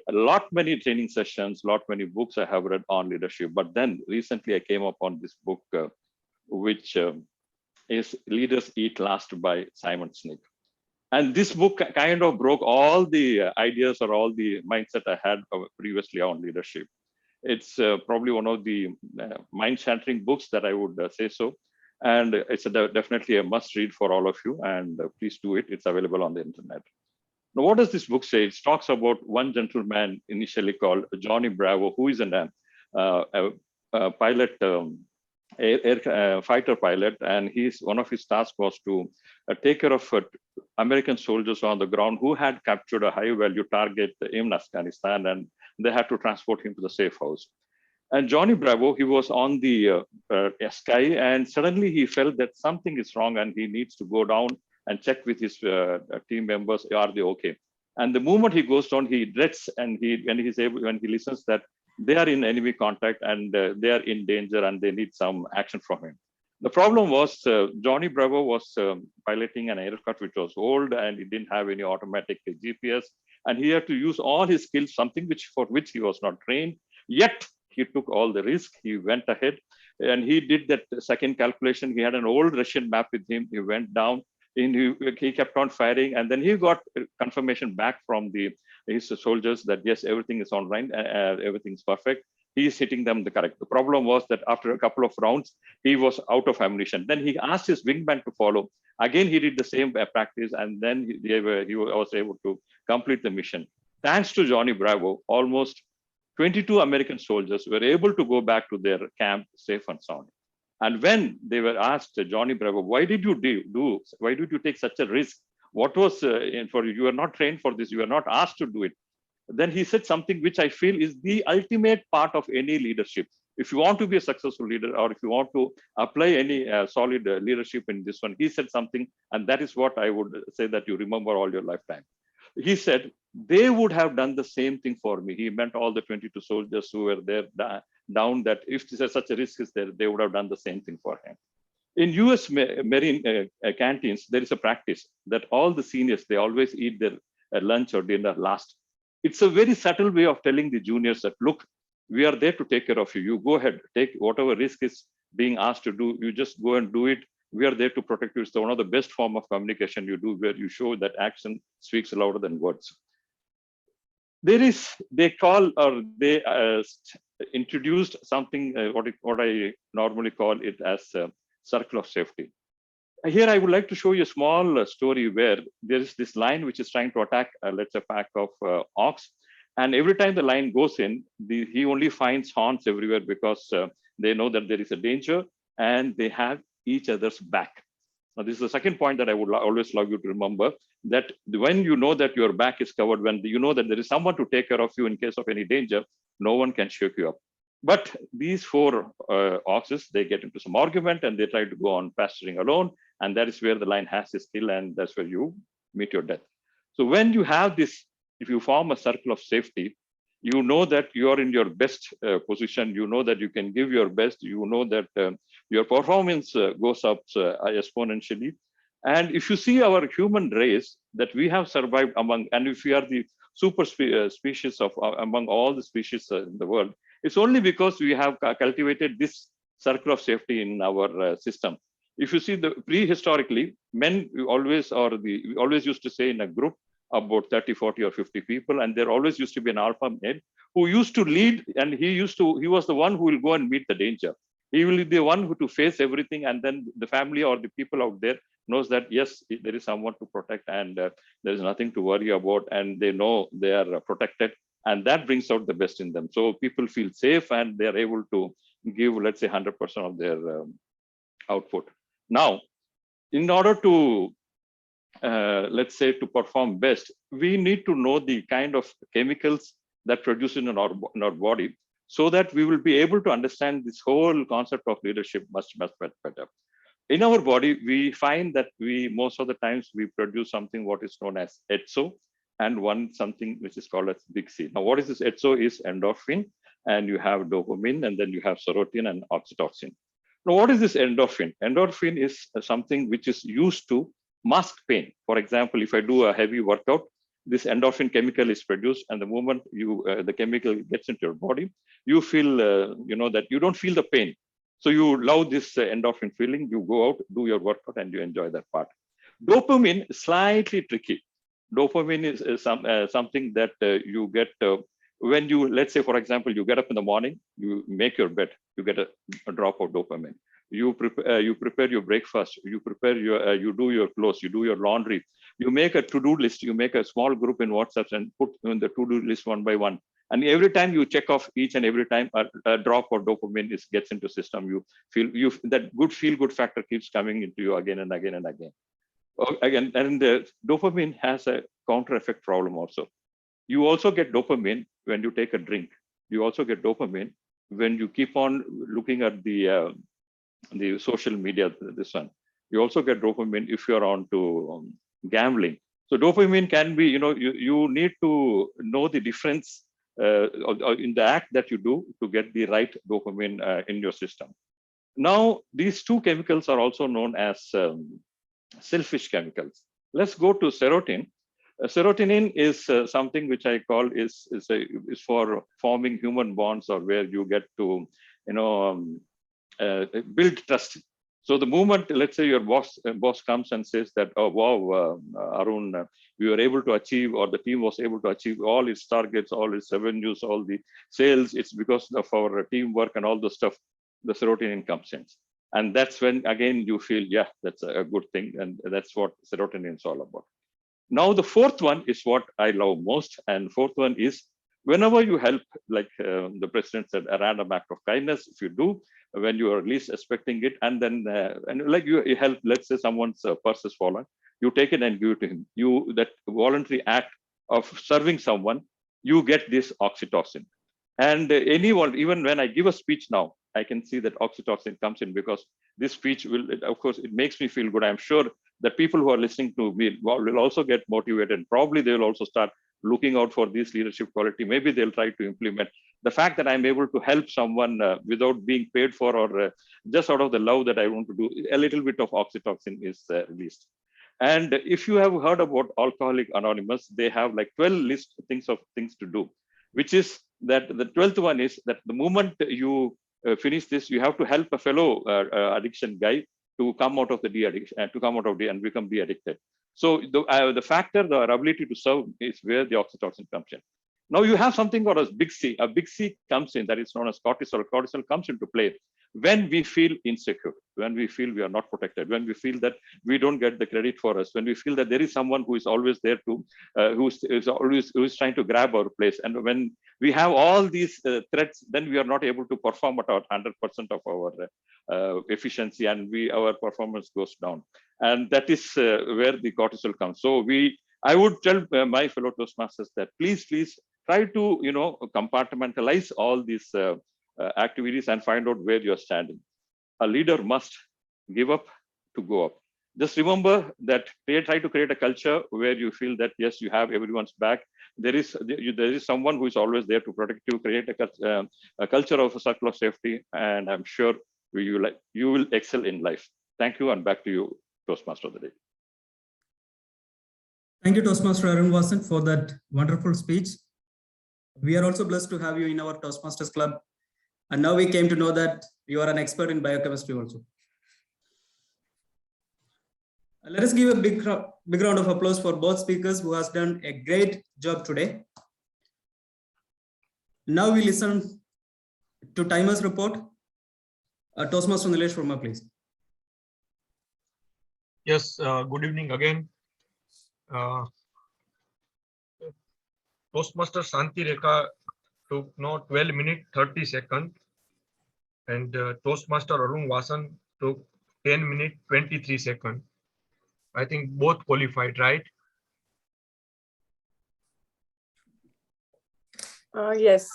many training sessions, many books I have read on leadership, but then recently I came upon this book, which is Leaders Eat Last by Simon Sinek. And this book kind of broke all the ideas or all the mindset I had previously on leadership. It's probably one of the mind-shattering books that I would say so. And it's definitely a must read for all of you, and please do it. It's available on the internet. Now, what does this book say? It talks about one gentleman initially called Johnny Bravo, who is a pilot, fighter pilot, and one of his tasks was to take care of American soldiers on the ground who had captured a high-value target in Afghanistan, and they had to transport him to the safe house. And Johnny Bravo, he was on the sky, and suddenly he felt that something is wrong, and he needs to go down and check with his team members, are they okay? And the moment he goes down, he dreads, and when he listens that they are in enemy contact and they are in danger and they need some action from him. The problem was Johnny Bravo was piloting an aircraft which was old and it didn't have any automatic GPS, and he had to use all his skills, something for which he was not trained. Yet he took all the risk. He went ahead and he did that second calculation. He had an old Russian map with him. He went down. He kept on firing, and then he got confirmation back from his soldiers that yes, everything is all right, everything's perfect. He is hitting them the correct. The problem was that after a couple of rounds, he was out of ammunition. Then he asked his wingman to follow. Again, he did the same practice, and then he was able to complete the mission. Thanks to Johnny Bravo, almost 22 American soldiers were able to go back to their camp safe and sound. And when they were asked, Johnny Bravo, why did you why did you take such a risk? What was for you? You are not trained for this. You are not asked to do it. Then he said something which I feel is the ultimate part of any leadership. If you want to be a successful leader, or if you want to apply any solid leadership in this one, he said something, and that is what I would say that you remember all your lifetime. He said, they would have done the same thing for me. He meant all the 22 soldiers who were there down, that if such a risk is there, they would have done the same thing for him. In US Marine canteens, there is a practice that all the seniors, they always eat their lunch or dinner last. It's a very subtle way of telling the juniors that, look, we are there to take care of you. You go ahead, take whatever risk is being asked to do, you just go and do it. We are there to protect you. It's one of the best form of communication you do, where you show that action speaks louder than words. They introduced something, what I normally call it as a circle of safety. Here, I would like to show you a small story where there is this lion which is trying to attack, let's say, a pack of ox. And every time the lion goes in, he only finds horns everywhere because they know that there is a danger and they have each other's back. Now, this is the second point that I would always love you to remember, that when you know that your back is covered, when you know that there is someone to take care of you in case of any danger, no one can shake you up. But these four oxes, they get into some argument and they try to go on pasturing alone. And that is where the lion has his kill, and that's where you meet your death. So when you have this, if you form a circle of safety, you know that you are in your best position. You know that you can give your best. You know that your performance goes up exponentially. And if you see our human race, that we have survived among, and if we are the super species of among all the species in the world, it's only because we have cultivated this circle of safety in our system. If you see, the prehistorically, men we always used to say in a group about 30, 40, or 50 people, and there always used to be an alpha male who used to lead, and he was the one who will go and meet the danger. He will be the one who to face everything, and then the family or the people out there knows that yes, there is someone to protect, and there is nothing to worry about, and they know they are protected, and that brings out the best in them. So people feel safe, and they are able to give, let's say, 100% of their output. Now, in order to let's say to perform best, we need to know the kind of chemicals that produce in our body, so that we will be able to understand this whole concept of leadership much better. In our body, we find that most of the times we produce something what is known as ETSO, and something which is called as big C. Now, what is this? ETSO is endorphin, and you have dopamine, and then you have serotonin and oxytocin. Now, what is this endorphin? Endorphin is something which is used to mask pain. For example, if I do a heavy workout, this endorphin chemical is produced, and the moment the chemical gets into your body, you feel that you don't feel the pain. So you love this endorphin feeling. You go out, do your workout, and you enjoy that part. Dopamine is slightly tricky. Dopamine is something that you get when you, let's say, for example, you get up in the morning, you make your bed, you get a drop of dopamine. you prepare your breakfast, you prepare your, you do your clothes, you do your laundry, you make a to-do list, you make a small group in WhatsApp and put in the to-do list one by one. And every time you check off each and every time a drop of dopamine gets into system, you feel that good feel-good factor keeps coming into you again and again and again. Again, and the dopamine has a counter effect problem also. You also get dopamine when you take a drink. You also get dopamine when you keep on looking at the social media, this one. You also get dopamine if you're on to gambling. So dopamine can be, you need to know the difference in the act that you do to get the right dopamine in your system. Now, these two chemicals are also known as selfish chemicals. Let's go to serotonin. Serotonin is something which I call is for forming human bonds, or where you get to, build trust. So the moment, let's say your boss comes and says that, oh wow, Arun, we were able to achieve, or the team was able to achieve all its targets, all its revenues, all the sales, it's because of our teamwork and all the stuff, the serotonin comes in. And that's when, again, you feel, yeah, that's a good thing. And that's what serotonin is all about. Now, the fourth one is what I love most. And fourth one is whenever you help, like the president said, a random act of kindness, if you do, when you are least expecting it, and then and like you help, let's say someone's purse has fallen, you take it and give it to him. That voluntary act of serving someone, you get this oxytocin. And anyone, even when I give a speech now, I can see that oxytocin comes in, because this speech will, of course, it makes me feel good. I'm sure that people who are listening to me will also get motivated. Probably they will also start looking out for this leadership quality. Maybe they'll try to implement the fact that I'm able to help someone without being paid for, or just out of the love that I want to do. A little bit of oxytocin is released. And if you have heard about Alcoholics Anonymous, they have like 12 list of things to do, which is that the 12th one is that the moment you finish this, you have to help a fellow addiction guy to come out of the de-addiction, and become de-addicted. So the factor, the ability to serve, is where the oxytocin comes in. Now you have something called as big C. A big C comes in, that is known as cortisol. Cortisol comes into play when we feel insecure, when we feel we are not protected, when we feel that we don't get the credit for us, when we feel that there is someone who is always there to, who is trying to grab our place. And when we have all these threats, then we are not able to perform at our 100% of our efficiency, and our performance goes down. And that is where the cortisol comes. So I would tell my fellow Toastmasters that please try to compartmentalize all these activities and find out where you're standing. A leader must give up to go up. Just remember that try to create a culture where you feel that yes, you have everyone's back. There is someone who is always there to protect you. Create a culture of a circle of safety, and I'm sure you will excel in life. Thank you, and back to you, Toastmaster of the day. Thank you, Toastmaster Arun Vasan, for that wonderful speech. We are also blessed to have you in our Toastmasters Club. And now we came to know that you are an expert in biochemistry also. Let us give a big round of applause for both speakers who has done a great job today. Now we listen to Timer's report. Toastmaster Nilesh Verma, please. Yes, good evening again. Toastmaster Shanti Rekha took 12 minutes 30 seconds, and Toastmaster Arun Vasan took 10 minutes 23 seconds. I think both qualified, right? Yes.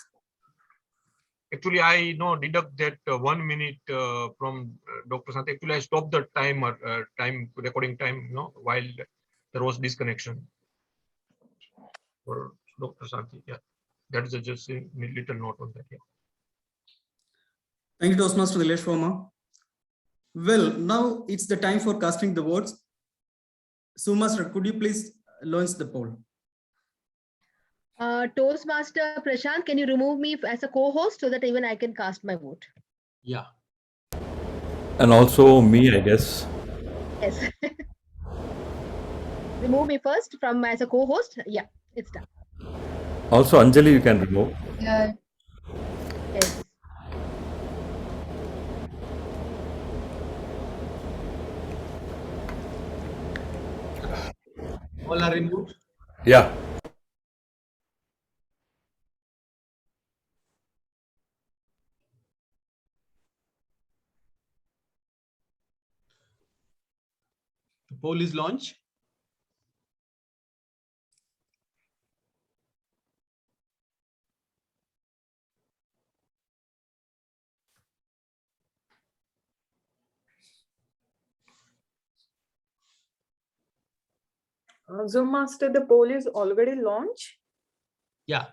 Actually, I deduct that 1 minute from Dr. Shanti. Actually, I stopped the timer, recording time, while there was disconnection for Dr. Shanti. Yeah, that is just a little note on that. Yeah. Thank you, Toastmaster Nilesh Verma. Well, now it's the time for casting the votes. Master, could you please launch the poll? Toastmaster Prashant, can you remove me as a co-host so that even I can cast my vote? Yeah. And also me, I guess. Yes. Remove me first from as a co-host. Yeah, it's done. Also, Anjali, you can remove. Yeah. Yes. All are in mute. Yeah. The poll is launched. Zoom Master, the poll is already launched? Yeah,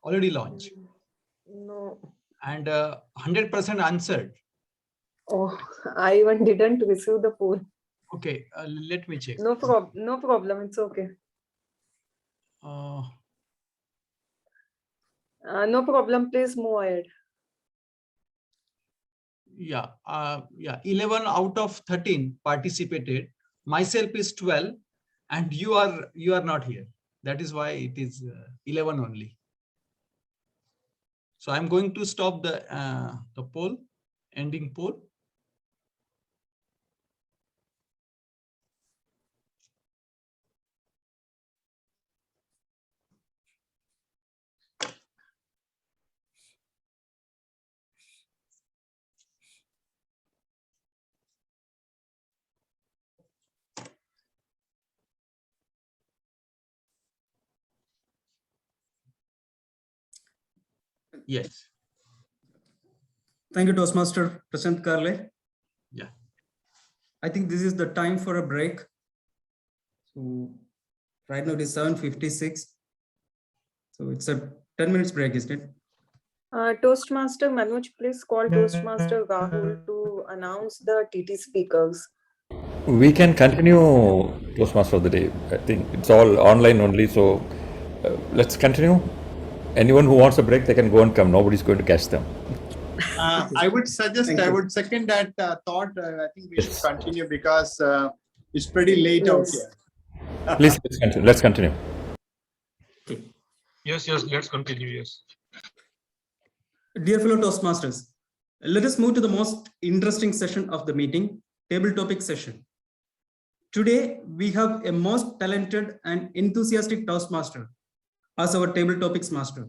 already launched. No. And 100% answered. Oh, I even didn't receive the poll. Okay, let me check. No problem. It's okay. No problem. Please move ahead. Yeah, 11 out of 13 participated. Myself is 12, and you are not here. That is why it is 11 only. So I'm going to stop the poll, ending poll. Yes. Thank you, Toastmaster Prashant Karle. Yeah. I think this is the time for a break. So right now it is 7:56. So it's a 10 minutes break, isn't it? Toastmaster Manoj, please call Toastmaster Rahul to announce the TT speakers. We can continue Toastmaster of the day. I think it's all online only. So let's continue. Anyone who wants a break, they can go and come. Nobody's going to catch them. I would suggest, Thank I you. would second that thought. I think we should continue because it's pretty late out Yes. here. Please, let's continue. Let's continue. Yes, let's continue. Yes. Dear fellow Toastmasters, let us move to the most interesting session of the meeting, table topic session. Today, we have a most talented and enthusiastic Toastmaster as our table topics master,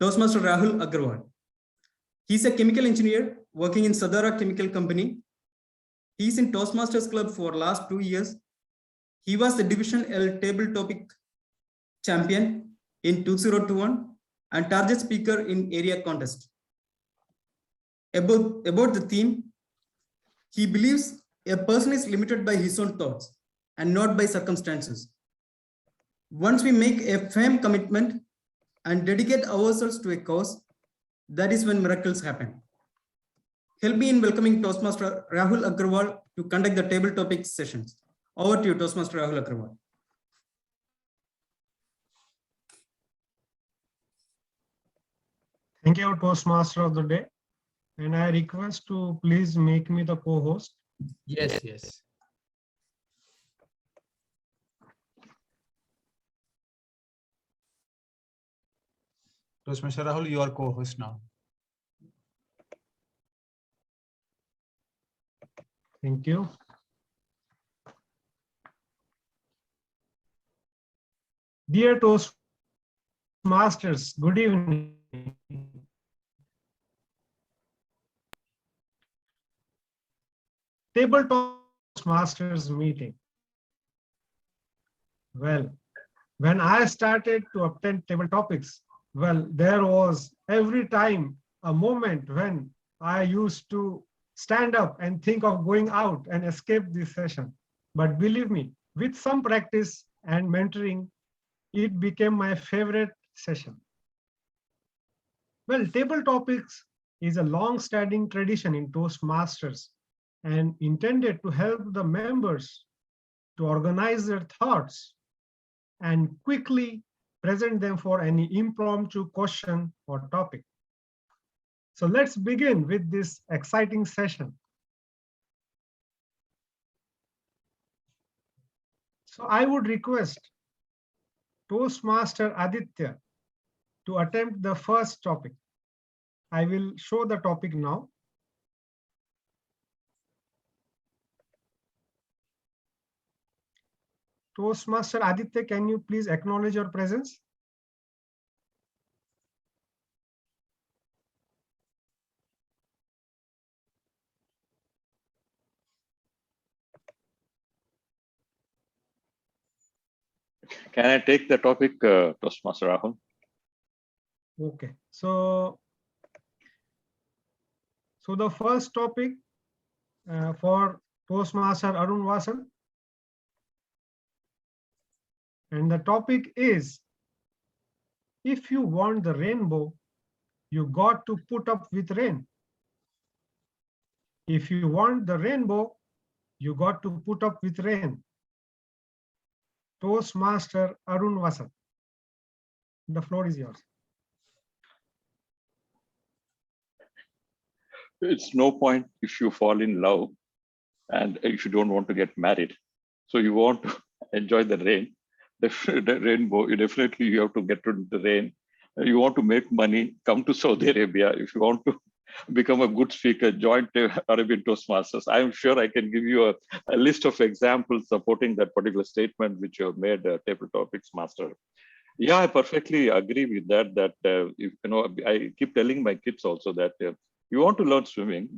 Toastmaster Rahul Agarwal. He's a chemical engineer working in Sadara Chemical Company. He's in Toastmasters Club for last 2 years. He was the Division L table topic champion in 2021 and target speaker in area contest. About the theme, he believes a person is limited by his own thoughts and not by circumstances. Once we make a firm commitment and dedicate ourselves to a cause, that is when miracles happen. Help me in welcoming Toastmaster Rahul Agarwal to conduct the table topic sessions. Over to you, Toastmaster Rahul Agarwal. Thank you, Toastmaster of the day. And I request to please make me the co-host. Yes. Toastmaster Rahul, you are co-host now. Thank you. Dear Toastmasters, good evening. Table Toastmasters meeting. Well, when I started to attend table topics, well, there was every time a moment when I used to stand up and think of going out and escape this session. But believe me, with some practice and mentoring, it became my favorite session. Well, table topics is a long-standing tradition in Toastmasters and intended to help the members to organize their thoughts and quickly present them for any impromptu question or topic. So let's begin with this exciting session. So I would request Toastmaster Aditya to attempt the first topic. I will show the topic now. Toastmaster Aditya, can you please acknowledge your presence? Can I take the topic, Toastmaster Rahul? Okay, so the first topic for Toastmaster Arun Vasan, and the topic is, if you want the rainbow, you got to put up with rain. If you want the rainbow, you got to put up with rain. Toastmaster Arun Vasan, the floor is yours. It's no point if you fall in love and if you don't want to get married. So you want to enjoy the rain, the rainbow, you definitely have to get to the rain. You want to make money, come to Saudi Arabia. If you want to become a good speaker, join Arabian Toastmasters. I'm sure I can give you a list of examples supporting that particular statement which you have made, Table Topics Master. Yeah, I perfectly agree with that. That if, I keep telling my kids also that you want to learn swimming,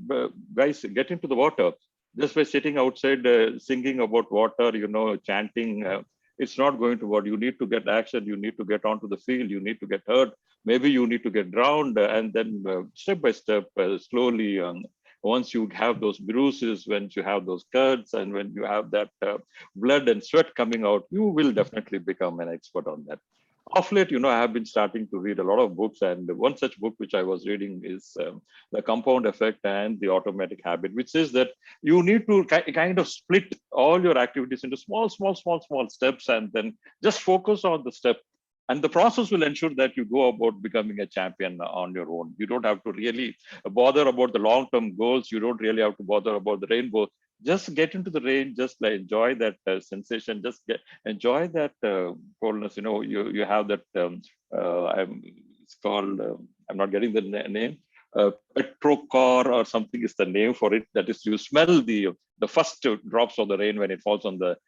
guys, get into the water. Just by sitting outside singing about water, chanting, it's not going to work. You need to get action. You need to get onto the field. You need to get hurt. Maybe you need to get drowned, and then step by step, slowly. Once you have those bruises, when you have those cuts, and when you have that blood and sweat coming out, you will definitely become an expert on that. Of late, I have been starting to read a lot of books, and one such book which I was reading is The Compound Effect and the Automatic Habit, which says that you need to kind of split all your activities into small steps, and then just focus on the step. And the process will ensure that you go about becoming a champion on your own. You don't have to really bother about the long-term goals. You don't really have to bother about the rainbow. Just get into the rain, just enjoy that sensation, just enjoy that coldness. You have that, it's called, I'm not getting the name, petrochor or something is the name for it. That is, you smell the first drops of the rain when it falls on the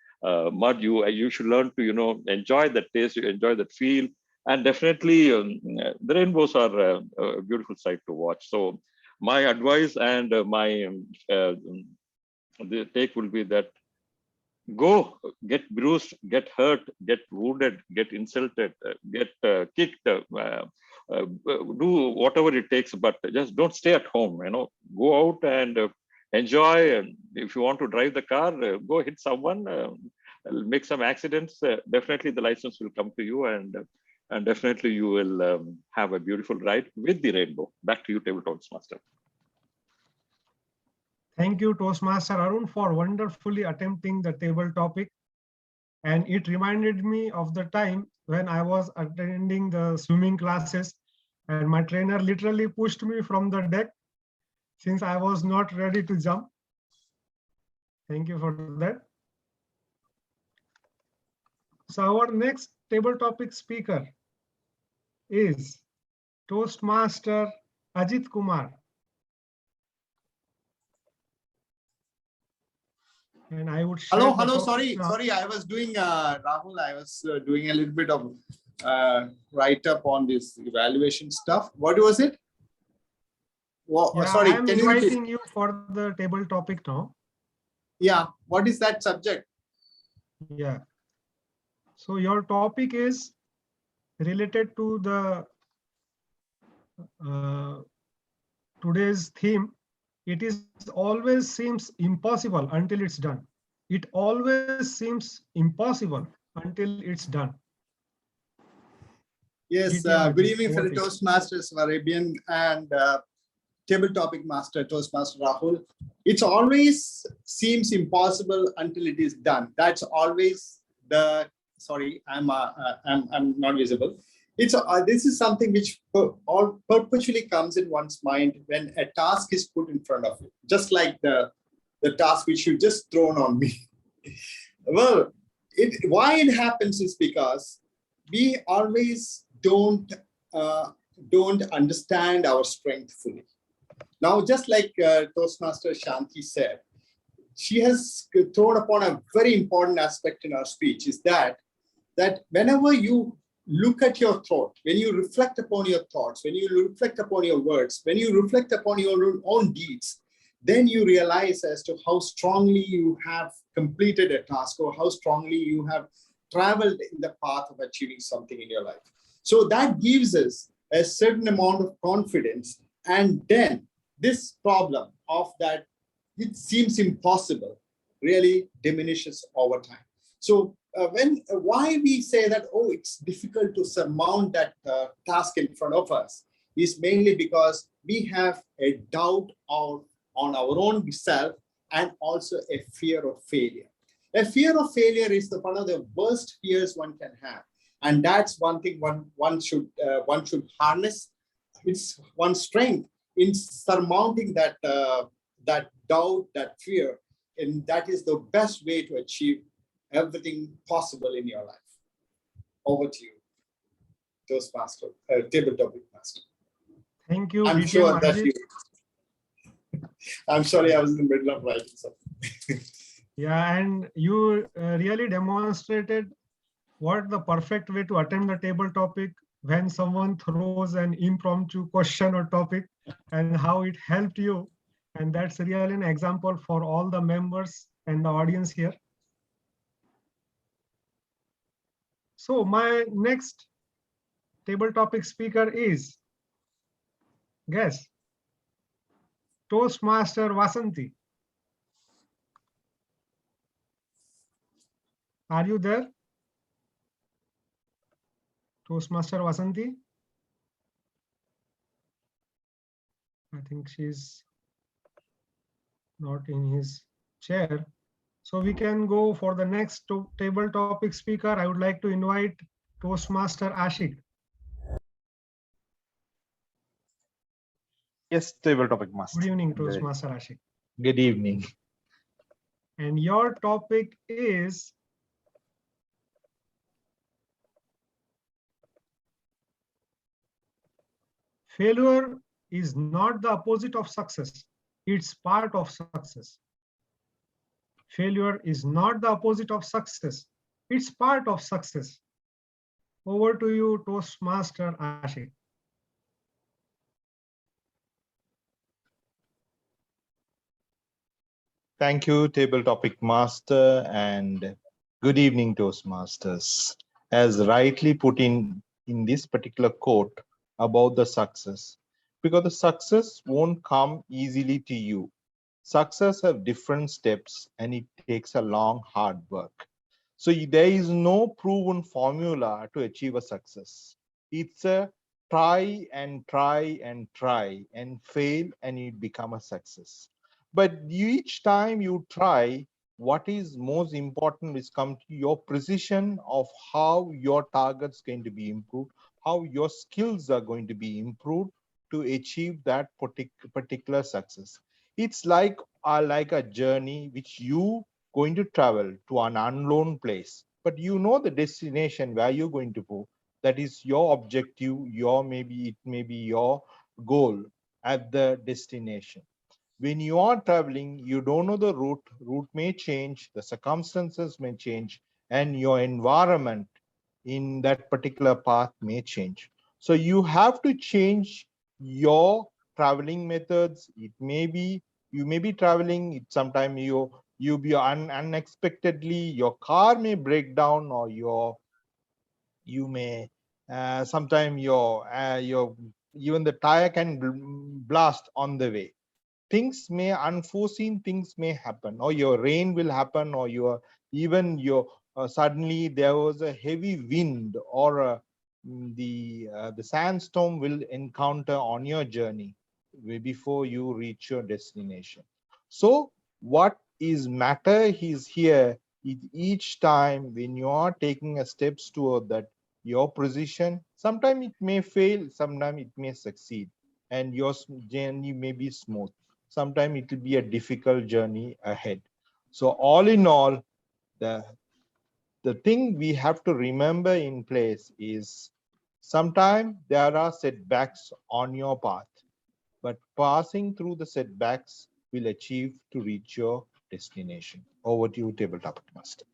mud. You should learn to, enjoy that taste, you enjoy that feel. And definitely the rainbows are a beautiful sight to watch. So my advice and the take will be that go, get bruised, get hurt, get wounded, get insulted, get kicked, do whatever it takes, but just don't stay at home. Go out and enjoy. And if you want to drive the car, go hit someone, make some accidents. Definitely the license will come to you, and definitely you will have a beautiful ride with the rainbow. Back to you, Table Toastmaster. Thank you, Toastmaster Arun, for wonderfully attempting the table topic. And it reminded me of the time when I was attending the swimming classes, and my trainer literally pushed me from the deck since I was not ready to jump. Thank you for that. So our next table topic speaker is Toastmaster Ajit Kumar. And I would share Hello. Sorry. I was doing, Rahul, I was doing a little bit of write-up on this evaluation stuff. What was it? Well, yeah, sorry, I'm inviting you for the table topic now. Yeah. What is that subject? Yeah. So your topic is related to the today's theme. It is always seems impossible until it's done. It always seems impossible until it's done. Yes, good evening, fellow Toastmasters, Arabian and table topic master, Toastmaster Rahul. It always seems impossible until it is done. That's always the, sorry, I'm not visible. It's this is something which perpetually comes in one's mind when a task is put in front of you, just like the task which you just thrown on me. Well, why it happens is because we always don't understand our strength fully. Now, just like Toastmaster Shanti said, she has thrown upon a very important aspect in her speech, is that whenever you look at your thought, when you reflect upon your thoughts, when you reflect upon your words, when you reflect upon your own deeds, then you realize as to how strongly you have completed a task or how strongly you have traveled in the path of achieving something in your life. So that gives us a certain amount of confidence. And then this problem of that it seems impossible really diminishes over time. So why we say that, oh, it's difficult to surmount that task in front of us is mainly because we have a doubt on our own self and also a fear of failure. A fear of failure is one of the worst fears one can have. And that's one thing one should harness. It's one's strength in surmounting that doubt, that fear, and that is the best way to achieve everything possible in your life. Over to you, Toastmaster, table topic master. Thank you. I'm BTM sure that Arjit. you. I'm sorry, I was in the middle of writing something. Yeah, and you really demonstrated what the perfect way to attempt the table topic when someone throws an impromptu question or topic and how it helped you. And that's really an example for all the members and the audience here. So my next table topic speaker is, guess, Toastmaster Vasanti. Are you there? Toastmaster Vasanti? I think she's not in his chair. So we can go for the next table topic speaker. I would like to invite Toastmaster Ashik. Yes, table topic master. Good evening, Toastmaster Ashik. Good evening. And your topic is failure is not the opposite of success. It's part of success. Failure is not the opposite of success. It's part of success. Over to you, Toastmaster Ashik. Thank you, table topic master, and good evening, Toastmasters. As rightly put in this particular quote about the success, because the success won't come easily to you. Success have different steps and it takes a long, hard work. So there is no proven formula to achieve a success. It's a try and try and try and fail and it become a success. But each time you try, what is most important is come to your precision of how your target's going to be improved, how your skills are going to be improved to achieve that particular success. It's like a journey which you going to travel to an unknown place, but you know the destination where you're going to go. That is your objective, it may be your goal at the destination. When you are traveling, you don't know the route. Route may change, the circumstances may change, and your environment in that particular path may change. So you have to change your traveling methods. It may be you may be traveling. Sometime you be unexpectedly your car may break down, or you may sometime your even the tire can blast on the way. Unforeseen things may happen, or your rain will happen, or suddenly there was a heavy wind, or the sandstorm will encounter on your journey before you reach your destination. So what is matter is here, each time when you are taking a steps toward that your precision, sometimes it may fail, sometimes it may succeed, and your journey may be smooth. Sometimes it will be a difficult journey ahead. So all in all, the thing we have to remember in place is sometimes there are setbacks on your path, but passing through the setbacks will achieve to reach your destination. Over to you, Table Topic Master.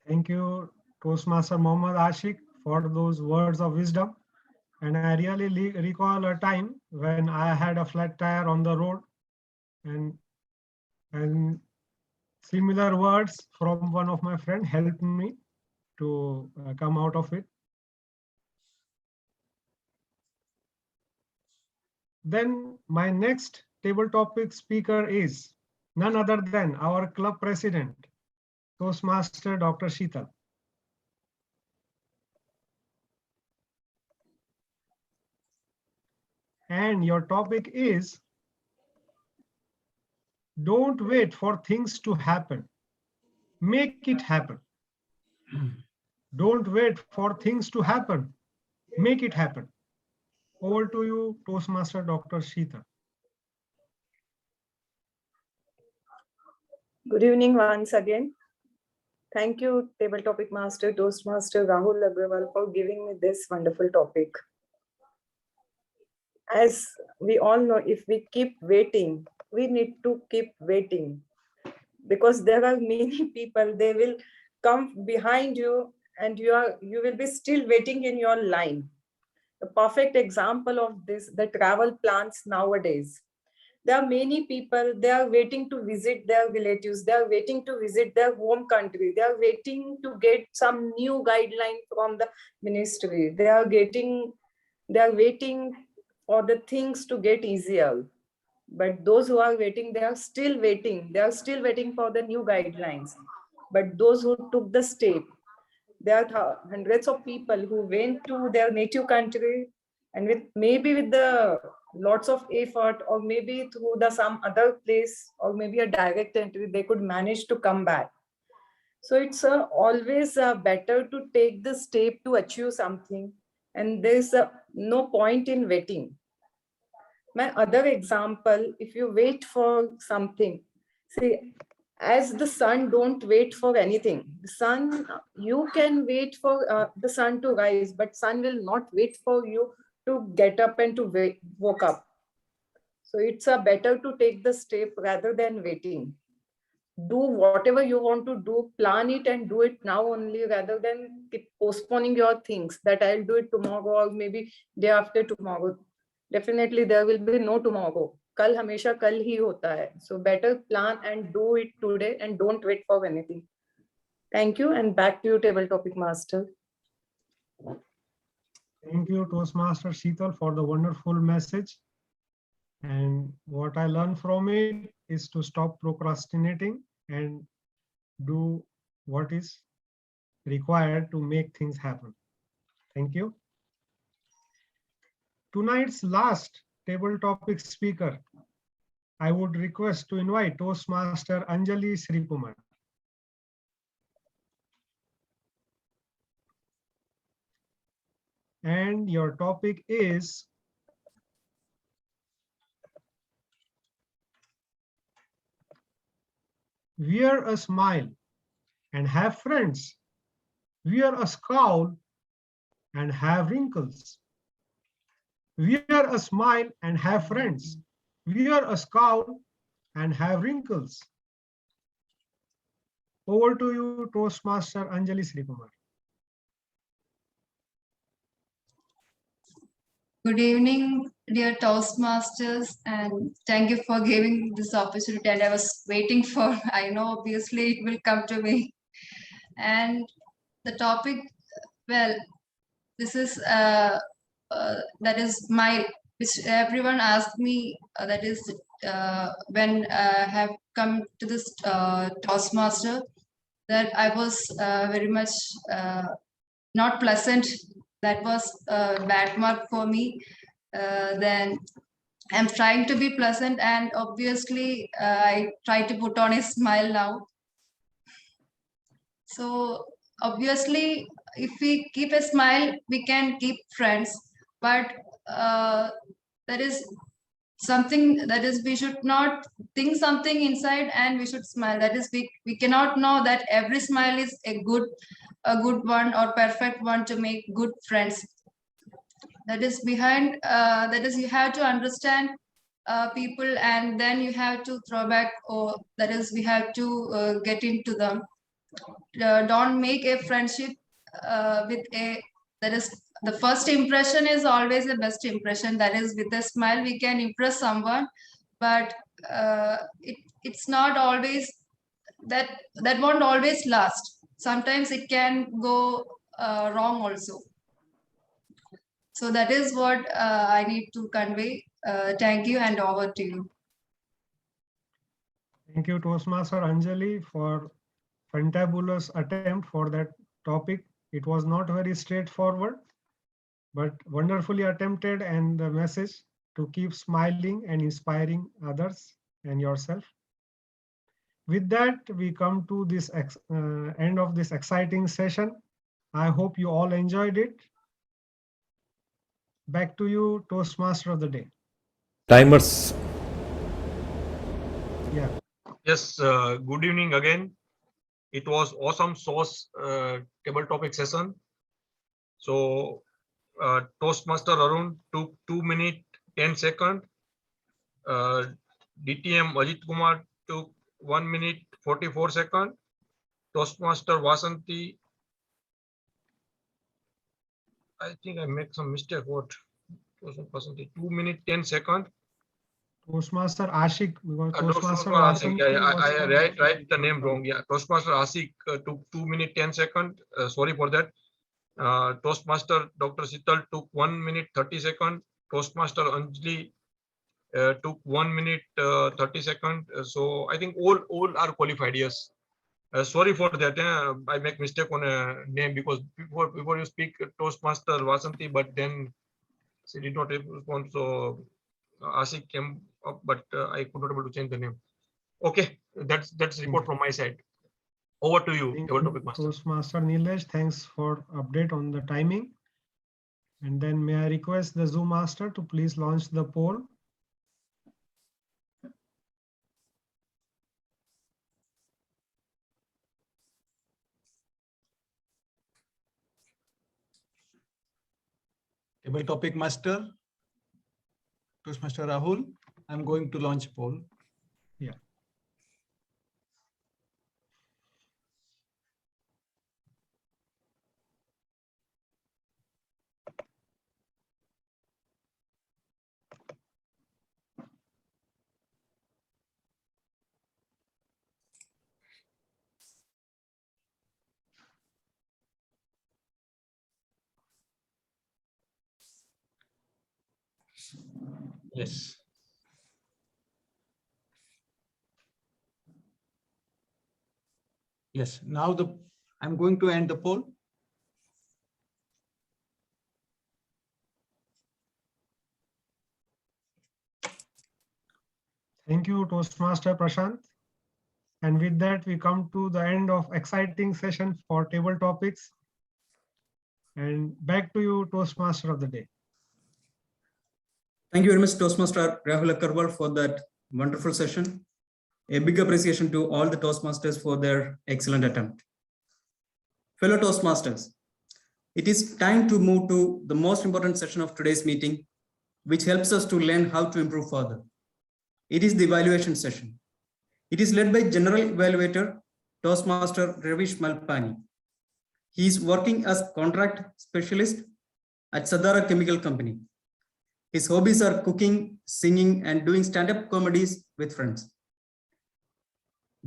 Thank you, Toastmaster Mohammad Ashik, for those words of wisdom. And I really recall a time when I had a flat tire on the road, and similar words from one of my friends helped me to come out of it. Then my next table topic speaker is none other than our club president, Toastmaster Dr. Sheetal. And your topic is, don't wait for things to happen. Make it happen. Don't wait for things to happen. Make it happen. Over to you, Toastmaster Dr. Sheetal. Good evening once again. Thank you, Table Topic Master, Toastmaster Rahul Agrawal, for giving me this wonderful topic. As we all know, if we keep waiting, we need to keep waiting, because there are many people, they will come behind you and you will be still waiting in your line. The perfect example of this, the travel plans nowadays. There are many people, they are waiting to visit their relatives, they are waiting to visit their home country, they are waiting to get some new guideline from the ministry, they are waiting for the things to get easier. But those who are waiting, they are still waiting for the new guidelines. But those who took the step, there are hundreds of people who went to their native country, and with the lots of effort, or maybe through some other place, or maybe a direct entry, they could manage to come back. So it's always better to take the step to achieve something, and there's no point in waiting. My other example, if you wait for something, see, as the sun don't wait for anything. The sun, you can wait for the sun to rise, but sun will not wait for you to get up and to woke up. So it's better to take the step rather than waiting. Do whatever you want to do, plan it and do it now only, rather than keep postponing your things that I'll do it tomorrow or maybe day after tomorrow. Definitely there will be no tomorrow. Kal hamesha kal hi hota hai. So better plan and do it today and don't wait for anything. Thank you, and back to you, Table Topic Master. Thank you, Toastmaster Sheetal, for the wonderful message. And what I learned from it is to stop procrastinating and do what is required to make things happen. Thank you. Tonight's last table topic speaker, I would request to invite Toastmaster Anjali Srikumar. And your topic is wear a smile and have friends. Wear a scowl and have wrinkles. Wear a smile and have friends. Wear a scowl and have wrinkles. Over to you, Toastmaster Anjali Srikumar. Good evening, dear Toastmasters, and thank you for giving this opportunity. And I was waiting for, I know obviously it will come to me. And the topic, well, this is, that is which everyone asked me, that is when I have come to this Toastmaster, that I was very much not pleasant. That was a bad mark for me. Then I'm trying to be pleasant, and obviously I try to put on a smile now. So obviously, if we keep a smile, we can keep friends. But that is something, that is, we should not think something inside and we should smile. That is, we cannot know that every smile is a good one or perfect one to make good friends. That is behind, that is, you have to understand people, and then you have to throw back, or that is, we have to get into them. Don't make a friendship with a, that is, the first impression is always the best impression. That is, with a smile we can impress someone, but it's not always that won't always last. Sometimes it can go wrong also. So that is what I need to convey. Thank you, and over to you. Thank you, Toastmaster Anjali, for fantabulous attempt for that topic. It was not very straightforward, but wonderfully attempted, and the message to keep smiling and inspiring others and yourself. With that, we come to this end of this exciting session. I hope you all enjoyed it. Back to you, Toastmaster of the day. Timers. Yeah. Yes, good evening again. It was awesome sauce table topic session. So Toastmaster Arun took 2 minutes 10 seconds. DTM Ajit Kumar took 1 minute 44 seconds. Toastmaster Vasanti, I think I made some mistake. What? 2 minutes 10 seconds. Toastmaster Ashik, because Toastmaster Ashik. Vasanti I write the name wrong. Yeah, Toastmaster Ashik took 2 minutes 10 seconds. Sorry for that. Toastmaster Dr. Sital took 1 minute 30 seconds. Toastmaster Anjali took 1 minute 30 seconds. So I think all are qualified. Yes. Sorry for that. I make mistake on a name, because before you speak Toastmaster Vasanti, but then she did not respond. So Ashik came up, but I could not able to change the name. Okay, that's report from my side. Over to you, topic master. Toastmaster Nilesh, thanks for update on the timing. And then may I request the Zoom master to please launch the poll. Table topic master, Toastmaster Rahul. I'm going to launch poll. Yeah. Yes. Yes. Now I'm going to end the poll. Thank you, Toastmaster Prashant. And with that, we come to the end of exciting session for table topics. And back to you, Toastmaster of the day. Thank you very much, Toastmaster Rahul Akarwal, for that wonderful session. A big appreciation to all the Toastmasters for their excellent attempt. Fellow Toastmasters, it is time to move to the most important session of today's meeting, which helps us to learn how to improve further. It is the evaluation session. It is led by General Evaluator, Toastmaster Ravish Malpani. He is working as contract specialist at Sadara Chemical Company. His hobbies are cooking, singing, and doing stand-up comedies with friends.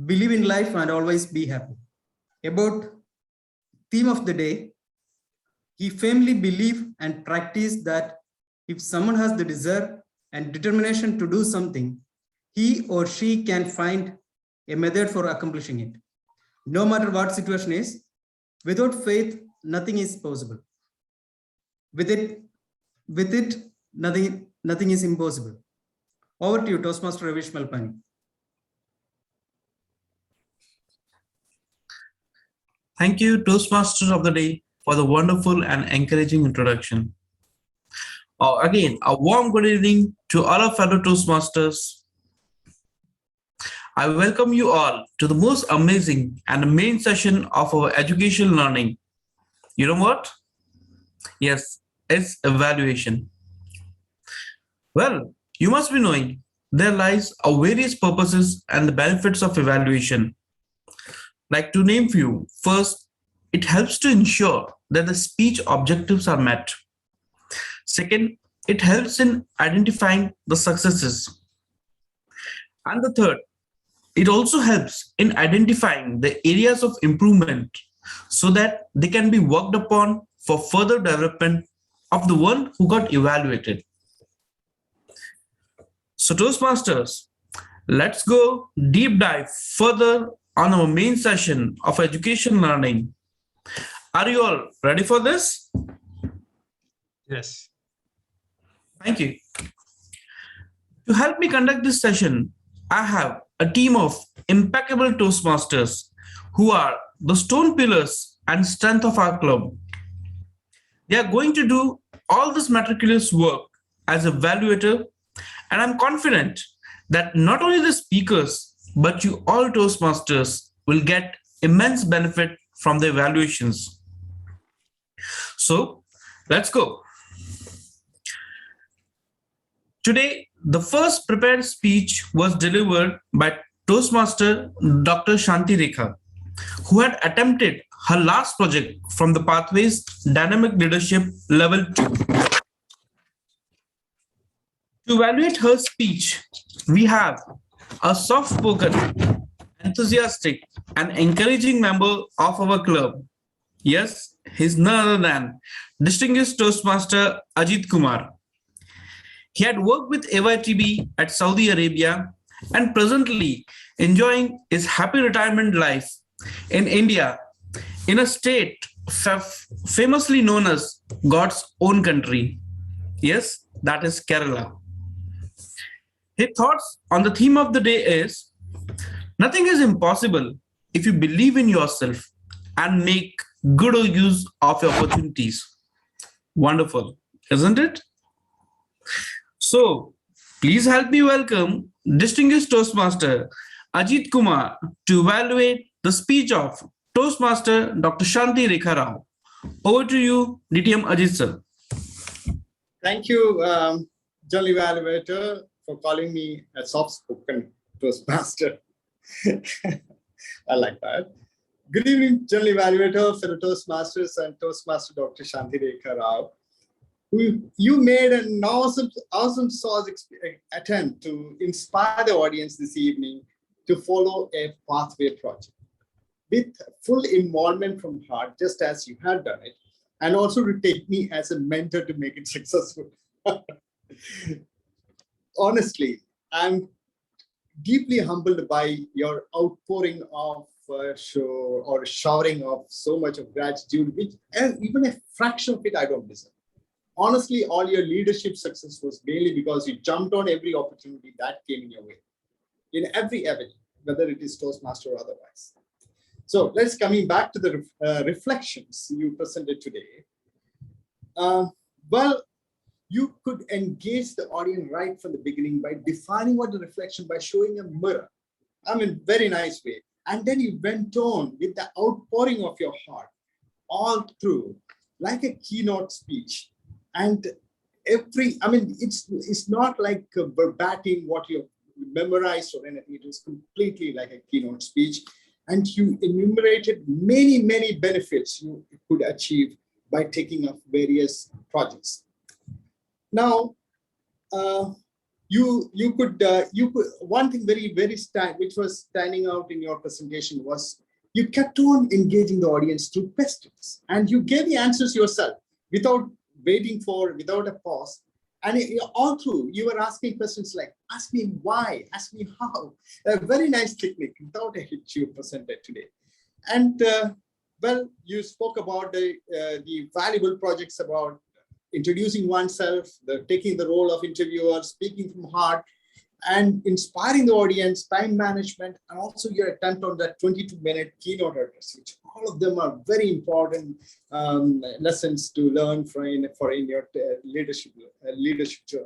Believe in life and always be happy. About theme of the day, he firmly believes and practices that if someone has the desire and determination to do something, he or she can find a method for accomplishing it. No matter what situation is, without faith, nothing is possible. With it, nothing is impossible. Over to you, Toastmaster Ravish Malpani. Thank you, Toastmasters of the day, for the wonderful and encouraging introduction. Again, a warm good evening to all our fellow Toastmasters. I welcome you all to the most amazing and the main session of our educational learning. You know what? Yes, it's evaluation. Well, you must be knowing there lies various purposes and the benefits of evaluation. Like to name few, first, it helps to ensure that the speech objectives are met. Second, it helps in identifying the successes. And the third, it also helps in identifying the areas of improvement so that they can be worked upon for further development of the one who got evaluated. So Toastmasters, let's go deep dive further on our main session of education learning. Are you all ready for this? Yes. Thank you. To help me conduct this session, I have a team of impeccable Toastmasters who are the stone pillars and strength of our club. They are going to do all this meticulous work as a evaluator, and I'm confident that not only the speakers, but you all Toastmasters will get immense benefit from the evaluations. So let's go. Today, the first prepared speech was delivered by Toastmaster Dr. Shanti Rekha, who had attempted her last project from the Pathways Dynamic Leadership Level 2. To evaluate her speech, we have a soft-spoken, enthusiastic, and encouraging member of our club. Yes, he's none other than distinguished Toastmaster Ajit Kumar. He had worked with AYTB at Saudi Arabia and presently enjoying his happy retirement life in India, in a state famously known as God's own country. Yes, that is Kerala. His thoughts on the theme of the day is, nothing is impossible if you believe in yourself and make good use of your opportunities. Wonderful, isn't it? So, please help me welcome distinguished Toastmaster Ajit Kumar to evaluate the speech of Toastmaster Dr. Shanti Rekha Rao. Over to you, DTM Ajit sir. Thank you, General Evaluator, for calling me a soft-spoken Toastmaster. I like that. Good evening, General Evaluator, fellow Toastmasters, and Toastmaster Dr. Shanti Rekha Rao. You made an awesome sauce attempt to inspire the audience this evening to follow a pathway project with full involvement from heart, just as you had done it, and also to take me as a mentor to make it successful. Honestly, I'm deeply humbled by your outpouring of showering of so much of gratitude, which even a fraction of it I don't deserve. Honestly, all your leadership success was mainly because you jumped on every opportunity that came in your way, in every avenue, whether it is Toastmaster or otherwise. So let's coming back to the reflections you presented today. Well, you could engage the audience right from the beginning by defining what the reflection by showing a mirror. I mean, very nice way. And then you went on with the outpouring of your heart all through, like a keynote speech. And it's not like verbatim what you memorized or anything. It was completely like a keynote speech. And you enumerated many, many benefits you could achieve by taking up various projects. Now, you could one thing which was standing out in your presentation was you kept on engaging the audience through questions, and you gave the answers yourself without a pause. And all through, you were asking questions like, ask me why, ask me how. A very nice technique without a hitch you presented today. And well, you spoke about the valuable projects about introducing oneself, taking the role of interviewer, speaking from heart, and inspiring the audience, time management, and also your attempt on that 22-minute keynote address, which all of them are very important lessons to learn in your leadership journey.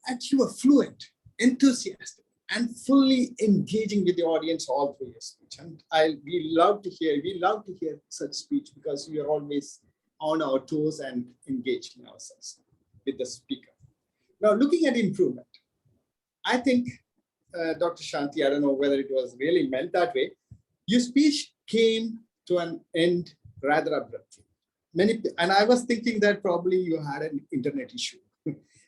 And you were fluent, enthusiastic, and fully engaging with the audience all through your speech. And we love to hear such speech because we are always on our toes and engaging ourselves with the speaker. Now, looking at improvement, I think, Dr. Shanti, I don't know whether it was really meant that way. Your speech came to an end rather abruptly. And I was thinking that probably you had an internet issue.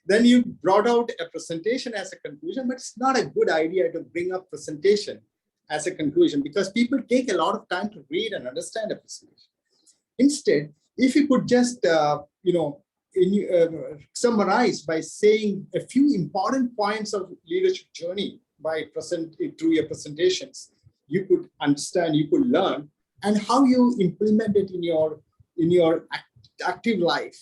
Then you brought out a presentation as a conclusion, but it's not a good idea to bring up presentation as a conclusion because people take a lot of time to read and understand a presentation. Instead, if you could just, summarize by saying a few important points of leadership journey through your presentations, you could understand, you could learn, and how you implement it in your active life,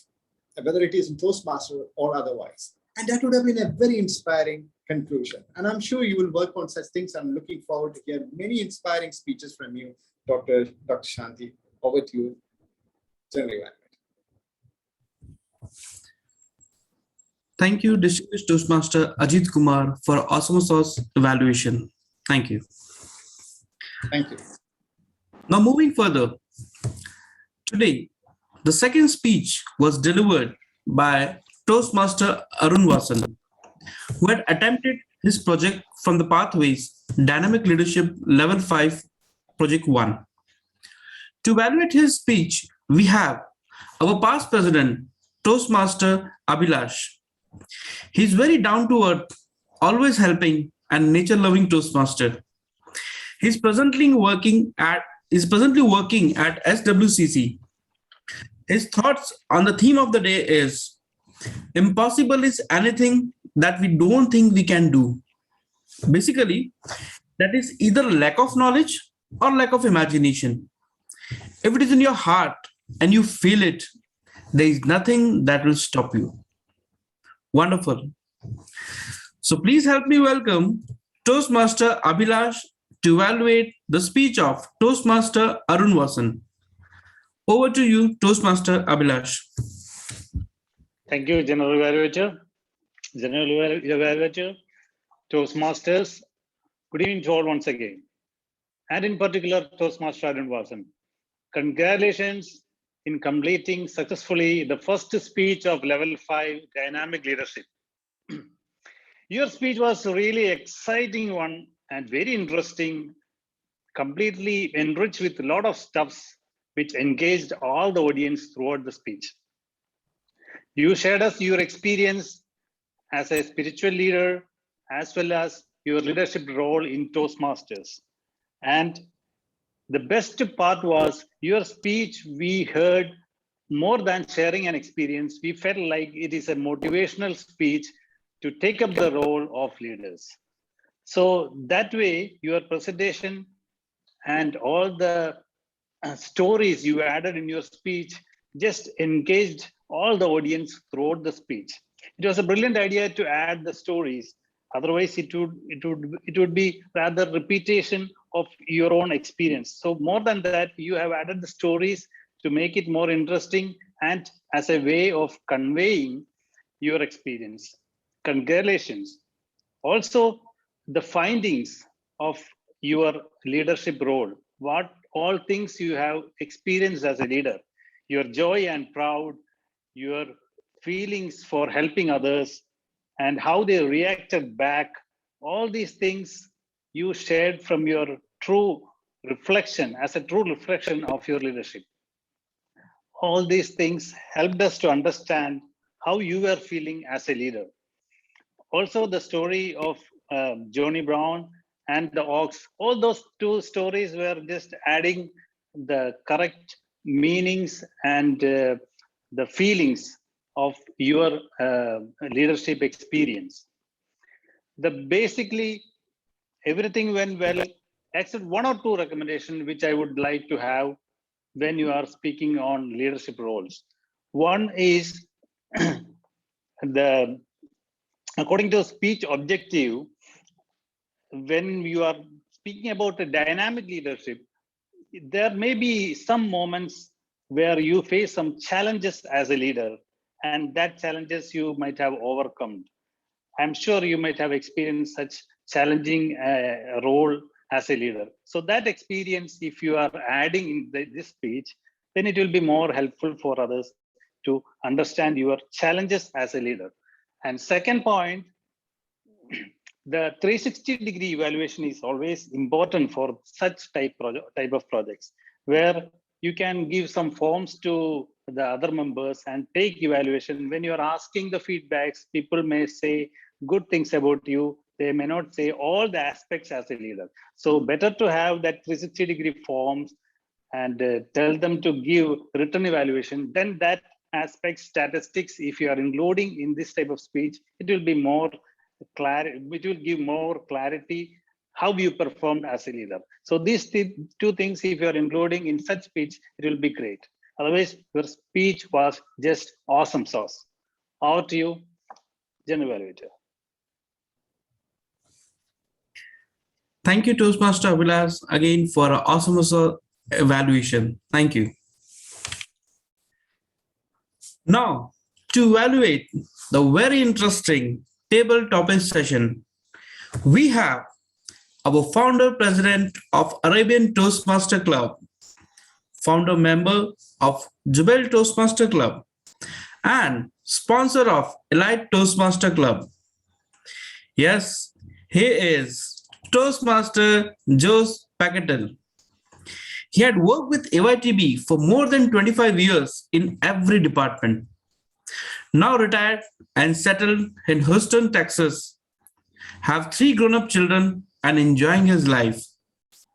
whether it is in Toastmaster or otherwise. And that would have been a very inspiring conclusion. And I'm sure you will work on such things. I'm looking forward to hear many inspiring speeches from you, Dr. Shanti. Over to you, General Evaluator. Thank you, Distinguished Toastmaster Ajit Kumar, for awesome sauce evaluation. Thank you. Thank you. Now moving further, today, the second speech was delivered by Toastmaster Arun Vasan, who had attempted his project from the Pathways Dynamic Leadership Level 5, Project 1. To evaluate his speech, we have our past president, Toastmaster Abhilash. He's very down to earth, always helping and nature-loving Toastmaster. He's presently working at SWCC. His thoughts on the theme of the day is, impossible is anything that we don't think we can do. Basically, that is either lack of knowledge or lack of imagination. If it is in your heart and you feel it, there is nothing that will stop you. Wonderful. So please help me welcome Toastmaster Abhilash to evaluate the speech of Toastmaster Arun Vasan. Over to you, Toastmaster Abhilash. Thank you, General Evaluator. General Evaluator, Toastmasters, good evening to all once again. And in particular, Toastmaster Arun Vasan. Congratulations in completing successfully the first speech of Level 5 Dynamic Leadership. Your speech was a really exciting one and very interesting, completely enriched with a lot of stuffs which engaged all the audience throughout the speech. You shared us your experience as a spiritual leader, as well as your leadership role in Toastmasters. And the best part was your speech, we heard more than sharing an experience. We felt like it is a motivational speech to take up the role of leaders. So that way, your presentation and all the stories you added in your speech just engaged all the audience throughout the speech. It was a brilliant idea to add the stories. Otherwise, it would be rather repetition of your own experience. So more than that, you have added the stories to make it more interesting and as a way of conveying your experience. Congratulations. Also, the findings of your leadership role, what all things you have experienced as a leader, your joy and proud, your feelings for helping others, and how they reacted back, all these things you shared from your true reflection, as a true reflection of your leadership. All these things helped us to understand how you were feeling as a leader. Also, the story of Johnny Brown and the ox, all those two stories were just adding the correct meanings and the feelings of your leadership experience. Basically, everything went well, except one or two recommendations which I would like to have when you are speaking on leadership roles. One is according to speech objective, when you are speaking about a dynamic leadership, there may be some moments where you face some challenges as a leader, and that challenges you might have overcome. I'm sure you might have experienced such challenging role as a leader. So that experience, if you are adding in this speech, then it will be more helpful for others to understand your challenges as a leader. And second point, The 360-degree evaluation is always important for such type of projects, where you can give some forms to the other members and take evaluation. When you're asking the feedbacks, people may say good things about you. They may not say all the aspects as a leader. So better to have that 360-degree forms and tell them to give written evaluation. Then that aspect statistics, if you are including in this type of speech, it will be more clarity, which will give more clarity how you performed as a leader. So these two things, if you are including in such speech, it will be great. Otherwise, your speech was just awesome sauce. Over to you, General Evaluator. Thank you, Toastmaster Vilas, again for an awesome evaluation. Thank you. Now, to evaluate the very interesting table topic session, we have our founder president of Arabian Toastmaster Club, founder member of Jubail Toastmaster Club, and sponsor of Elite Toastmaster Club. Yes, he is Toastmaster Jose Paquetel. He had worked with AYTB for more than 25 years in every department. Now retired and settled in Houston, Texas, have 3 grown-up children and enjoying his life.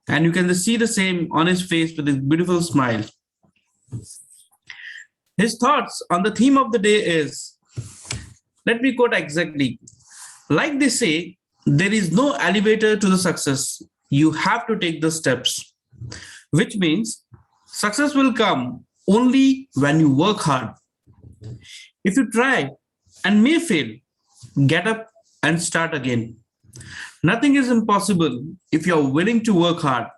And you can see the same on his face with his beautiful smile. His thoughts on the theme of the day is, let me quote exactly, like they say, there is no elevator to the success. You have to take the steps, which means success will come only when you work hard. If you try and may fail, get up and start again. Nothing is impossible if you are willing to work hard.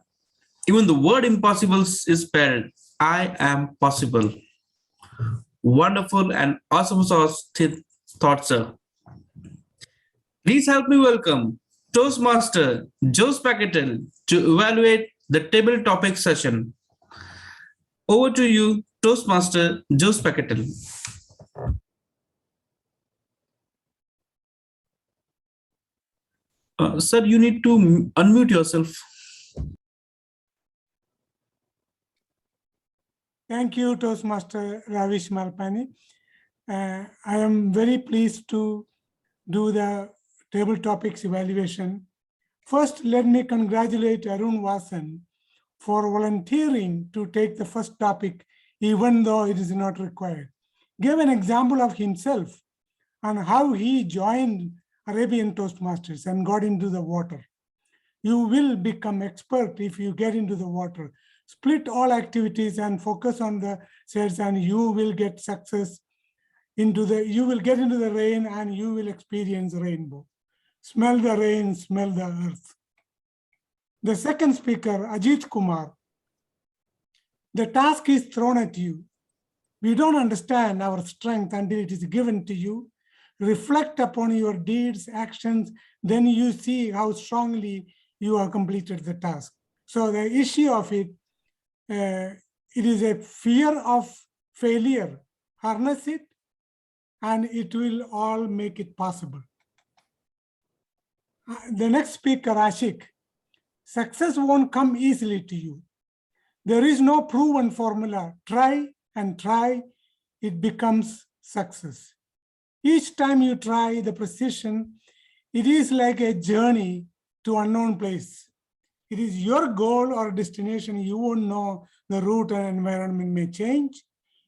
Even the word impossible is spelled, I am possible. Wonderful and awesome thoughts, sir. Please help me welcome Toastmaster Jose Paquetel to evaluate the table topic session. Over to you, Toastmaster Jose Paquetel. Sir, you need to unmute yourself. Thank you, Toastmaster Ravish Malpani. I am very pleased to do the table topics evaluation. First, let me congratulate Arun Vasan for volunteering to take the first topic, even though it is not required. Give an example of himself and how he joined Arabian Toastmasters and got into the water. You will become expert if you get into the water. Split all activities and focus on the sales, and you will get success you will get into the rain and you will experience rainbow. Smell the rain, smell the earth. The second speaker, Ajit Kumar. The task is thrown at you. We don't understand our strength until it is given to you. Reflect upon your deeds, actions, then you see how strongly you have completed the task. So the issue of it is a fear of failure. Harness it, and it will all make it possible. The next speaker, Ashik. Success won't come easily to you. There is no proven formula. Try and try, it becomes success. Each time you try the precision, it is like a journey to unknown place. It is your goal or destination. You won't know the route and environment may change.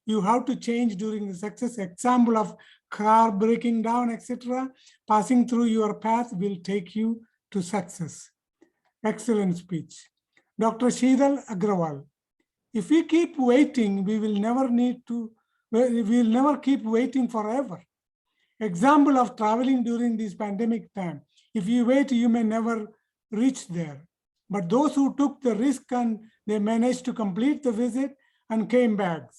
You have to change during the success. Example of car breaking down, etc. Passing through your path will take you to success. Excellent speech. Dr. Sheetal Agrawal. If we keep waiting, we will never keep waiting forever. Example of traveling during this pandemic time. If you wait, you may never reach there. But those who took the risk and they managed to complete the visit and came back.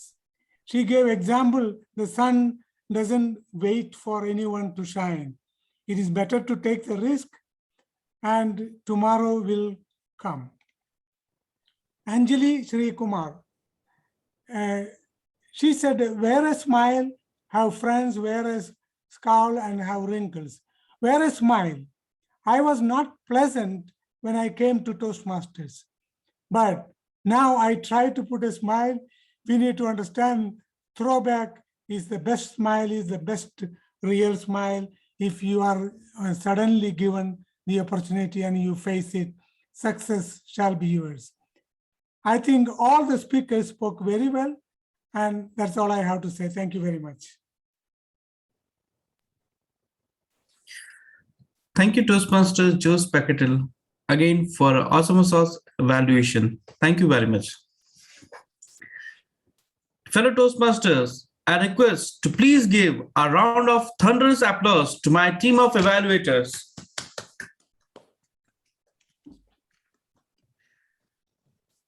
She gave example, the sun doesn't wait for anyone to shine. It is better to take the risk and tomorrow will come. Anjali Sri Kumar. She said, wear a smile, have friends, wear a scowl and have wrinkles. Wear a smile. I was not pleasant when I came to Toastmasters. But now I try to put a smile. We need to understand throwback is the best smile, is the best real smile. If you are suddenly given the opportunity and you face it, success shall be yours. I think all the speakers spoke very well, and that's all I have to say. Thank you very much. Thank you, Toastmaster Jose Pacatel, again for awesome sauce evaluation. Thank you very much. Fellow Toastmasters, I request to please give a round of thunderous applause to my team of evaluators.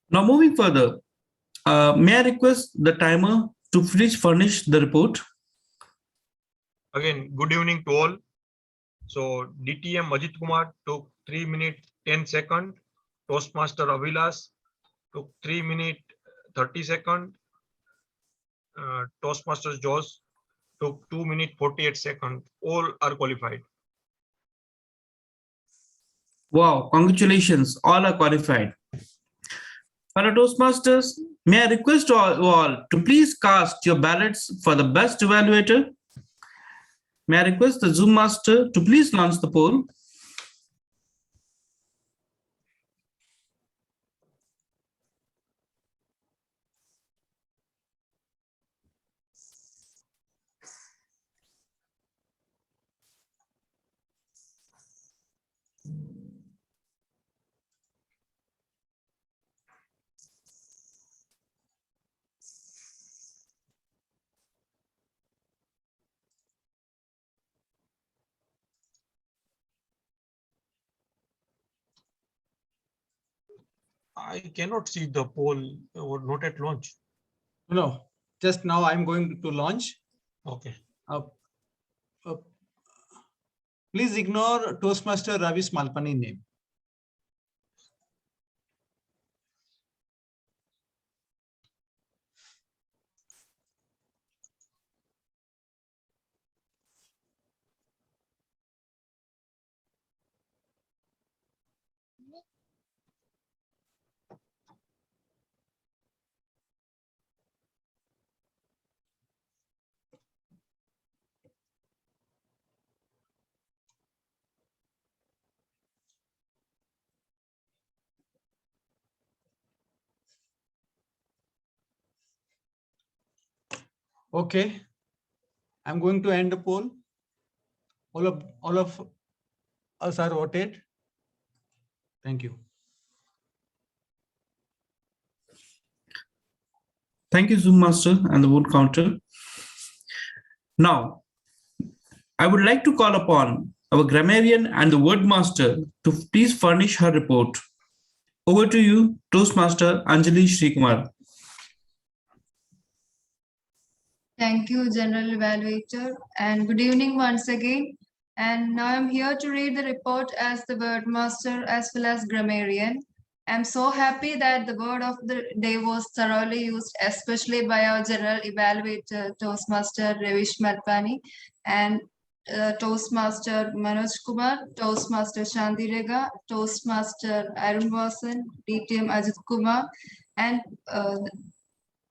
Now moving further, may I request the timer to please furnish the report? Again, good evening to all. So DTM Ajit Kumar took 3 minutes 10 seconds. Toastmaster Avilas took 3 minutes 30 seconds. Toastmaster Jose took 2 minutes 48 seconds. All are qualified. Wow, congratulations, all are qualified. Fellow Toastmasters, may I request you all to please cast your ballots for the best evaluator? May I request the Zoom master to please launch the poll? I cannot see the poll or not at launch. No, just now I'm going to launch. Okay. Please ignore Toastmaster Ravi's Malpani name. Okay, I'm going to end the poll. All of us are voted. Thank you. Thank you, Zoom master and the vote counter. Now, I would like to call upon our grammarian and the word master to please furnish her report. Over to you, Toastmaster Anjali Srikumar. Thank you, General Evaluator, and good evening once again. And now I'm here to read the report as the word master as well as grammarian. I'm so happy that the word of the day was thoroughly used, especially by our General Evaluator, Toastmaster Ravish Malpani, and Toastmaster Manoj Kumar, Toastmaster Shanti Rega, Toastmaster Arun Vasan, DTM Ajit Kumar, and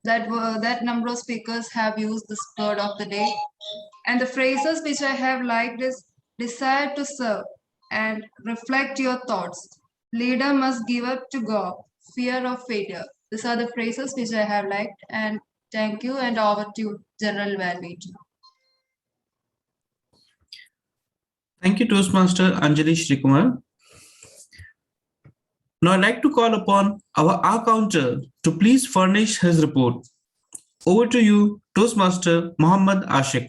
that number of speakers have used this word of the day. And the phrases which I have liked is desire to serve and reflect your thoughts. Leader must give up to God, fear of failure. These are the phrases which I have liked, and thank you, and over to you, General Evaluator. Thank you, Toastmaster Anjali Srikumar. Now I'd like to call upon our R counter to please furnish his report. Over to you, Toastmaster Muhammad Ashik.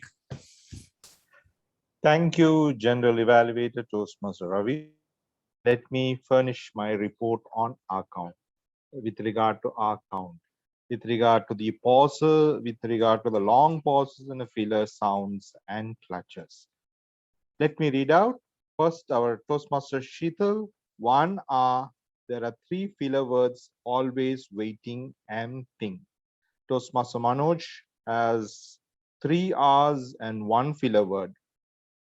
Thank you, General Evaluator Toastmaster Ravi. Let me furnish my report on our count. With regard to our count, with regard to the pauses, with regard to the long pauses and the filler sounds and clutches. Let me read out. First, our Toastmaster Sheetal, 1 hour. There are 3 filler words, always, waiting, and think. Toastmaster Manoj has 3 hours and 1 filler word.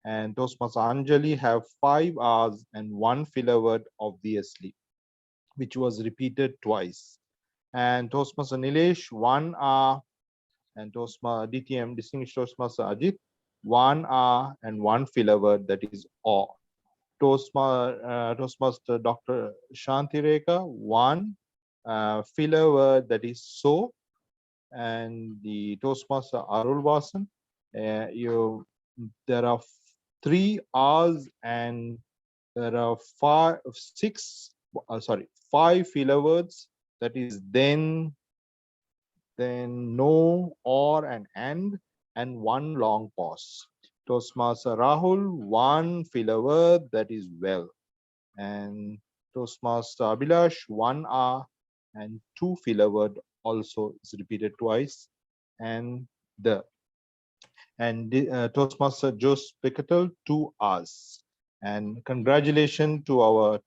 And Toastmaster Anjali have 5 R's and 1 filler word, obviously, which was repeated twice. And Toastmaster Nilesh, 1 R, and Toastmaster DTM, Distinguished Toastmaster Ajit, 1 R and 1 filler word, that is or. Toastmaster Dr. Shanti Rekha, 1 filler word, that is so. And the Toastmaster Arul Vasan, there are 3 R's and there are 5 filler words, that is then, no, or, and 1 long pause. Toastmaster Rahul, 1 filler word, that is well. And Toastmaster Abhilash, 1 R and 2 filler word, also is repeated twice. And Toastmaster Jos Picatal, 2 R's. And congratulations to our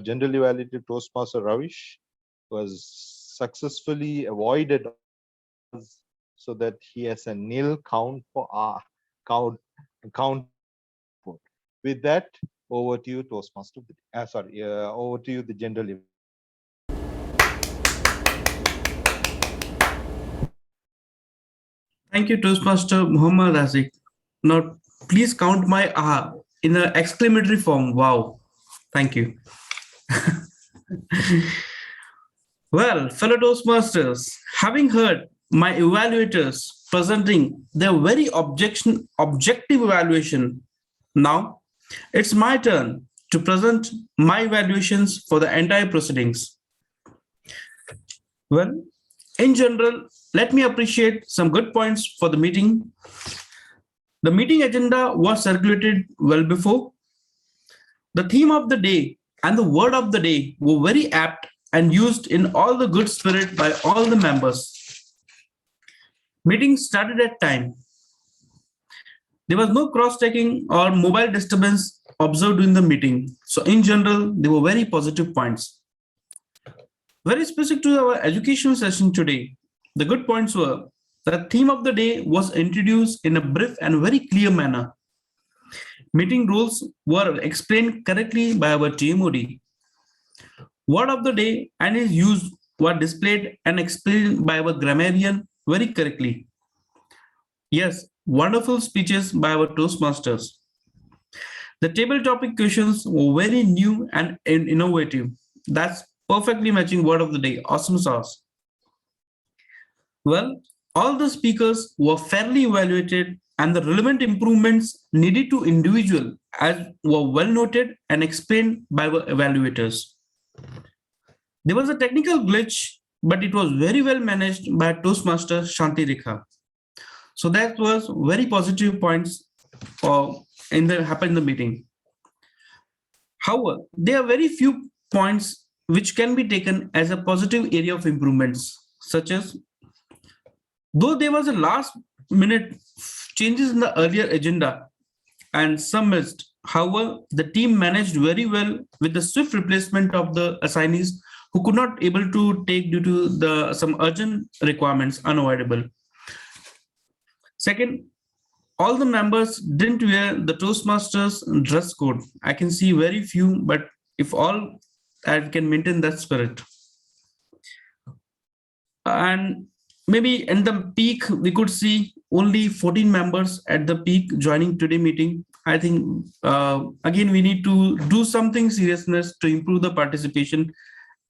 general evaluated Toastmaster Ravish, was successfully avoided so that he has a nil count for our count. With that, over to you, Toastmaster. Over to you, the general. Thank you, Toastmaster Muhammad Azik. Now, please count my aha in an exclamatory form. Wow. Thank you. Well, fellow Toastmasters, having heard my evaluators presenting their very objective evaluation, now it's my turn to present my evaluations for the entire proceedings. Well, in general, let me appreciate some good points for the meeting. The meeting agenda was circulated well before. The theme of the day and the word of the day were very apt and used in all the good spirit by all the members. Meeting started at time. There was no cross-checking or mobile disturbance observed in the meeting. So in general, there were very positive points. Very specific to our educational session today, the good points were the theme of the day was introduced in a brief and very clear manner. Meeting rules were explained correctly by our TMOD. Word of the day and its use were displayed and explained by our grammarian very correctly. Yes, wonderful speeches by our Toastmasters. The table topic questions were very new and innovative. That's perfectly matching word of the day. Awesome sauce. Well, all the speakers were fairly evaluated and the relevant improvements needed to individual as were well noted and explained by our evaluators. There was a technical glitch, but it was very well managed by Toastmaster Shanti Rekha. So that was very positive points happened in the meeting. However, there are very few points which can be taken as a positive area of improvements, such as though there was a last minute changes in the earlier agenda and some missed. However, the team managed very well with the swift replacement of the assignees who could not able to take due to some urgent requirements unavoidable. Second, all the members didn't wear the Toastmasters dress code. I can see very few, but if all, I can maintain that spirit. And maybe in the peak, we could see only 14 members at the peak joining today meeting. I think, again, we need to do something seriousness to improve the participation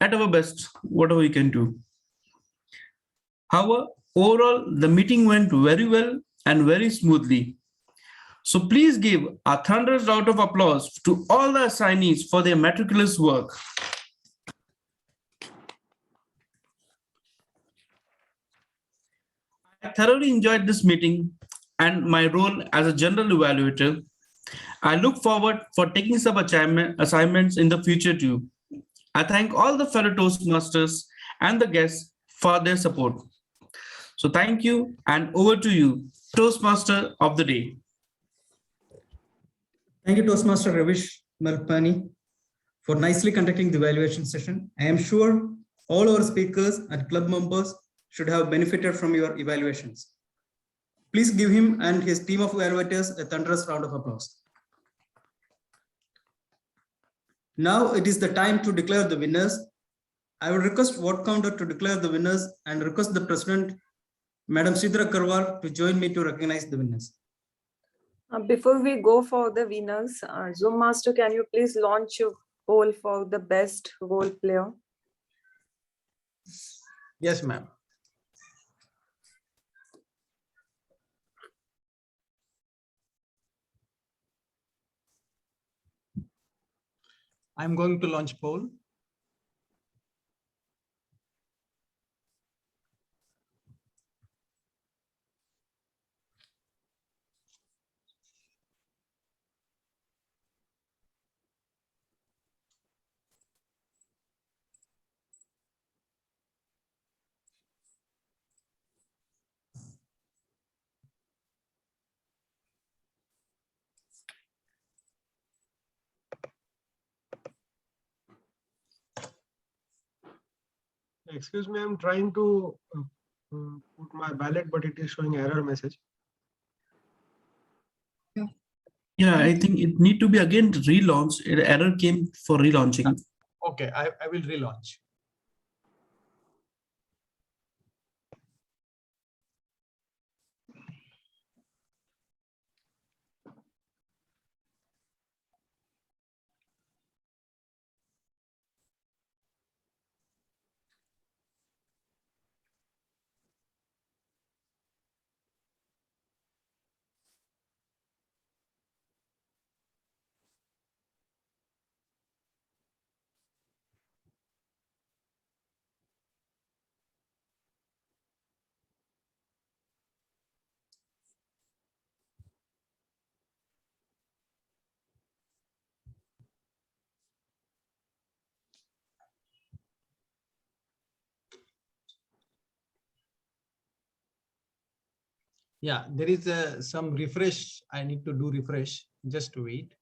at our best, whatever we can do. However, overall, the meeting went very well and very smoothly. So please give a thunderous round of applause to all the assignees for their meticulous work. I thoroughly enjoyed this meeting and my role as a general evaluator. I look forward for taking some assignments in the future too. I thank all the fellow Toastmasters and the guests for their support. So thank you, and over to you, Toastmaster of the day. Thank you, Toastmaster Ravish Malpani, for nicely conducting the evaluation session. I am sure all our speakers and club members should have benefited from your evaluations. Please give him and his team of evaluators a thunderous round of applause. Now it is the time to declare the winners. I will request ward counter to declare the winners and request the president, Madam Sridhar Karwal, to join me to recognize the winners. Before we go for the winners, Zoom Master, can you please launch a poll for the best role player? Yes, ma'am. I'm going to launch poll. Excuse me, I'm trying to put my ballot, but it is showing error message. Yeah, I think it need to be again relaunched. Error came for relaunching. Okay, I will relaunch. Yeah, there is some refresh. I need to do refresh. Just wait.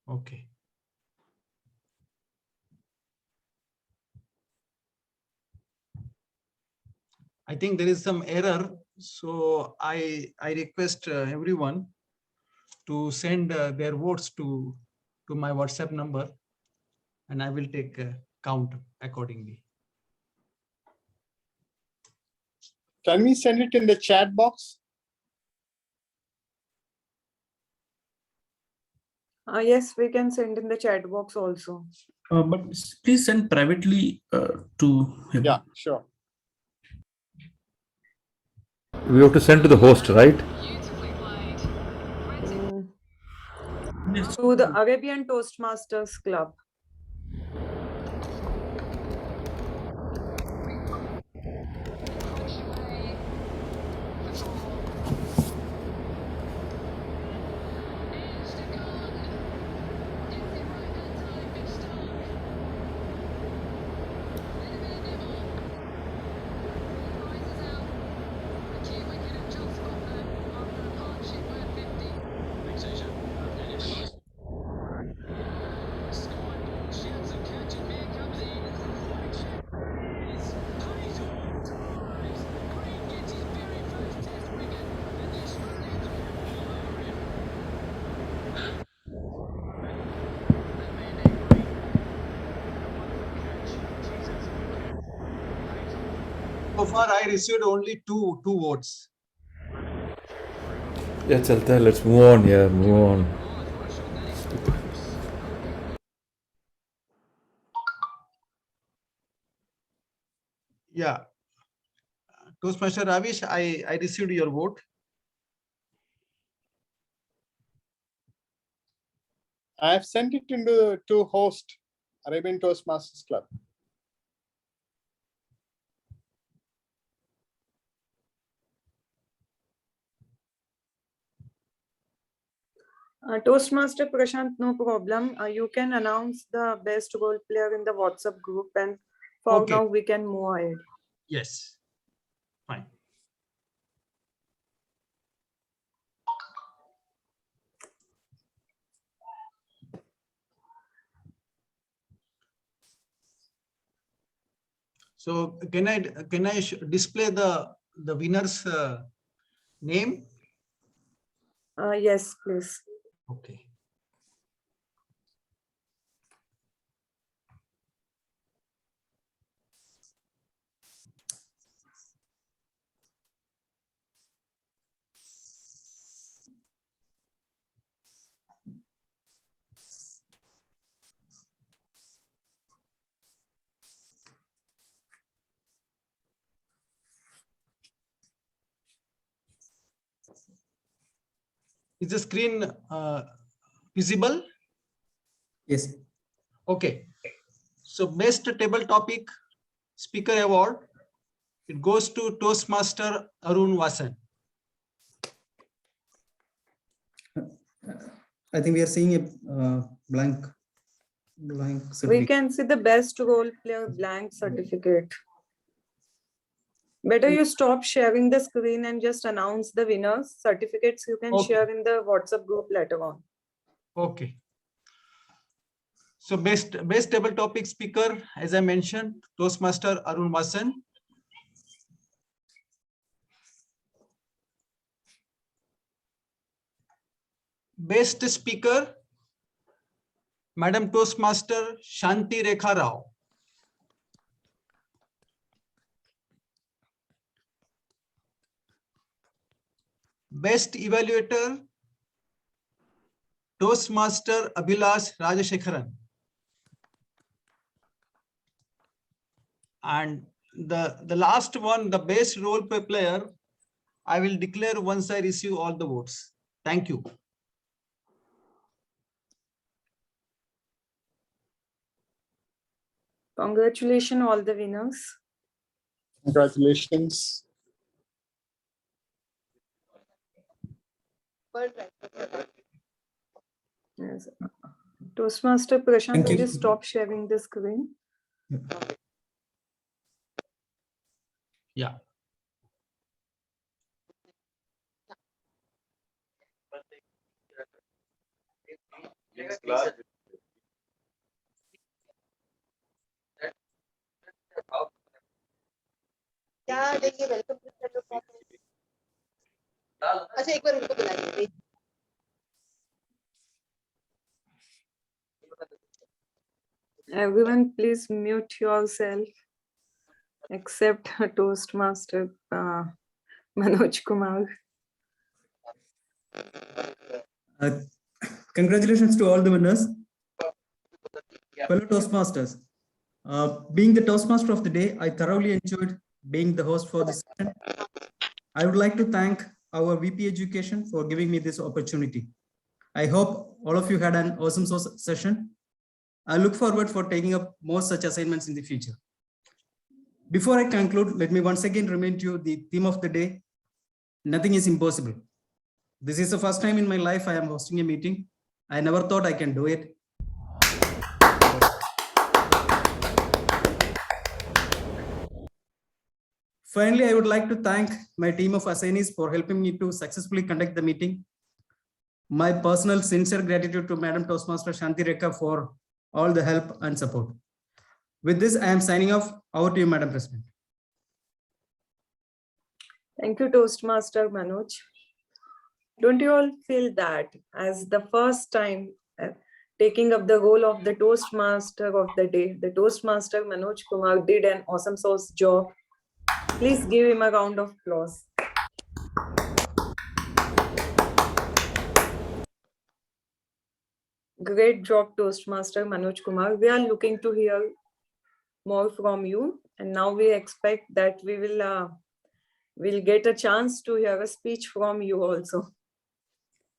Okay. I think there is some error. So I request everyone to send their votes to my WhatsApp number, and I will take count accordingly. Can we send it in the chat box? Yes, we can send in the chat box also. But please send privately to him. Yeah, sure. We have to send to the host, right? To the Arabian Toastmasters Club. So far, I received only two votes. Yeah, Chalta, let's move on. Yeah, move on. Yeah. Toastmaster Ravish, I received your vote. I have sent it into to host. Arabian Toastmasters Club. Toastmaster Prashant, no problem. You can announce the best role player in the WhatsApp group, and for Okay. now we can move ahead. Yes, fine. So can I display the winner's name? Yes, please. Okay. Is the screen visible? Yes. Okay. So best table topic speaker award, it goes to Toastmaster Arun Vasan. I think we are seeing a blank We certificate. can see the best role player blank certificate. Better you stop sharing the screen and just announce the winners. Certificates you can Okay. share in the WhatsApp group later on. Okay. So best table topic speaker, as I mentioned, Toastmaster Arun Vasan. Best speaker, Madam Toastmaster Shanti Rekha Rao. Best evaluator, Toastmaster Abhilash Rajashekharan. And the last one, the best role play player, I will declare once I receive all the votes. Thank you. Congratulations, all the winners. Congratulations. Yes. Toastmaster Prashant, Thank could you. you stop sharing the screen? Yeah. क्या देखिए welcome अच्छा एक बार उनको बुला लीजिए Everyone, please mute yourself, except Toastmaster Manoj Kumar. Congratulations to all the winners. Fellow Toastmasters, being the Toastmaster of the day, I thoroughly enjoyed being the host for this session. I would like to thank our VP Education for giving me this opportunity. I hope all of you had an awesome session. I look forward for taking up more such assignments in the future. Before I conclude, let me once again remind you the theme of the day: nothing is impossible. This is the first time in my life I am hosting a meeting. I never thought I can do it. Finally, I would like to thank my team of assignees for helping me to successfully conduct the meeting. My personal sincere gratitude to Madam Toastmaster Shanti Rekha for all the help and support. With this, I am signing off. Over to you, Madam President. Thank you, Toastmaster Manoj. Don't you all feel that as the first time taking up the role of the Toastmaster of the day, the Toastmaster Manoj Kumar did an awesome sauce job. Please give him a round of applause. Great job, Toastmaster Manoj Kumar. We are looking to hear more from you. And now we expect that we will get a chance to hear a speech from you also.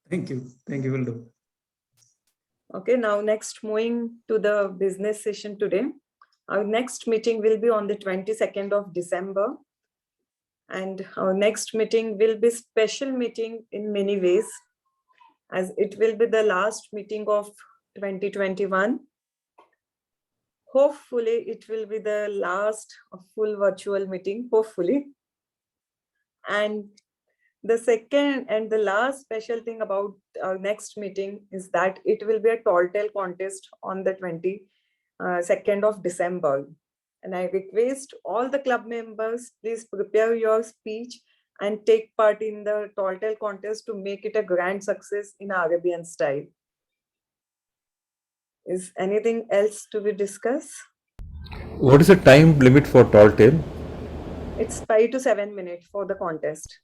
Thank you. Thank you, will do. Okay, now next moving to the business session today. Our next meeting will be on the 22nd of December. And our next meeting will be special meeting in many ways, as it will be the last meeting of 2021. Hopefully, it will be the last full virtual meeting, hopefully. And the second and the last special thing about our next meeting is that it will be a tall tale contest on the 22nd of December. And I request all the club members, please prepare your speech and take part in the tall tale contest to make it a grand success in Arabian style. Is anything else to be discussed? What is the time limit for tall tale? It's 5 to 7 minutes for the contest.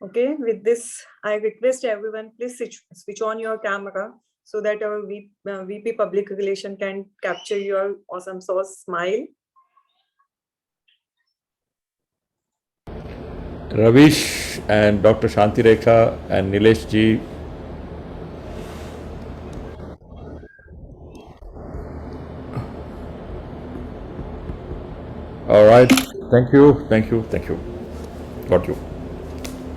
Okay, with this, I request everyone, please switch on your camera so that our VP Public Relation can capture your awesome sauce smile. Ravish and Dr. Shanti Rekha and Nilesh ji. All right. Thank you. Thank you. Thank you. Got you.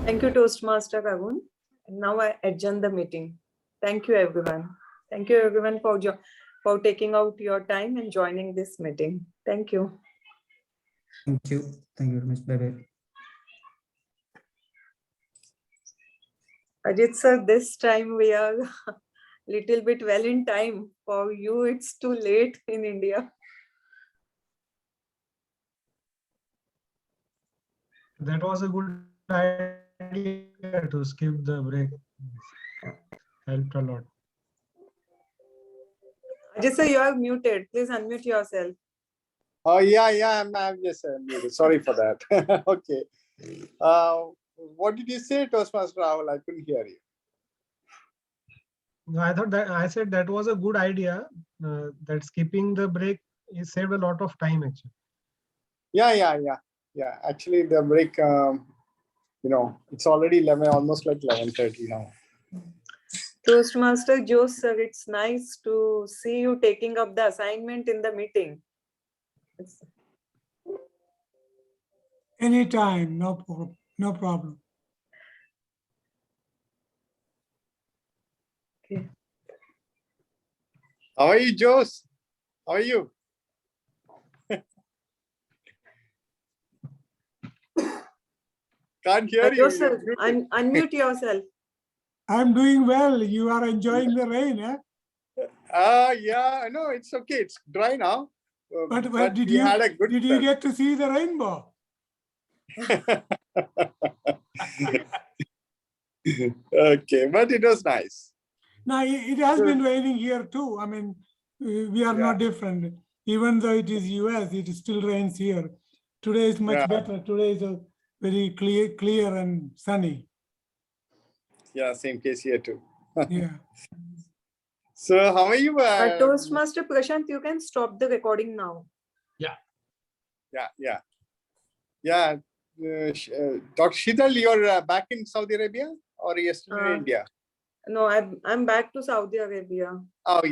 Thank you, Toastmaster Arun. And now I adjourn the meeting. Thank you, everyone. Thank you, everyone, for taking out your time and joining this meeting. Thank you. Thank you. Thank you very much. Bye-bye. Ajit sir, this time we are little bit well in time. For you, it's too late in India. That was a good idea to skip the break. Helped a lot. Ajit sir, you are muted. Please unmute yourself. Oh, yeah, I'm just muted. Sorry for that. Okay. What did you say, Toastmaster Rahul? I couldn't hear you. No, I said that was a good idea. That skipping the break is saved a lot of time actually. Yeah. Actually, the break, it's already 11, almost like 11:30 now. Toastmaster Joe sir, it's nice to see you taking up the assignment in the meeting. Anytime, no problem. Okay. How are you, Jose? How are you? Can't hear you. Sir, unmute yourself. I'm doing well. You are enjoying the rain, eh? Yeah, I know it's okay. It's dry now. But did you get to see the rainbow? Okay, but it was nice. Now, it has been raining here too. I mean, we are not different. Even though it is US, it still rains here. Today is much better. Today is a very clear and sunny. Yeah, same case here too. Yeah. So how are you? Toastmaster Prashant, you can stop the recording now. Yeah. Dr. Shidal, you're back in Saudi Arabia or are you still in India? No, I'm back to Saudi Arabia. Oh,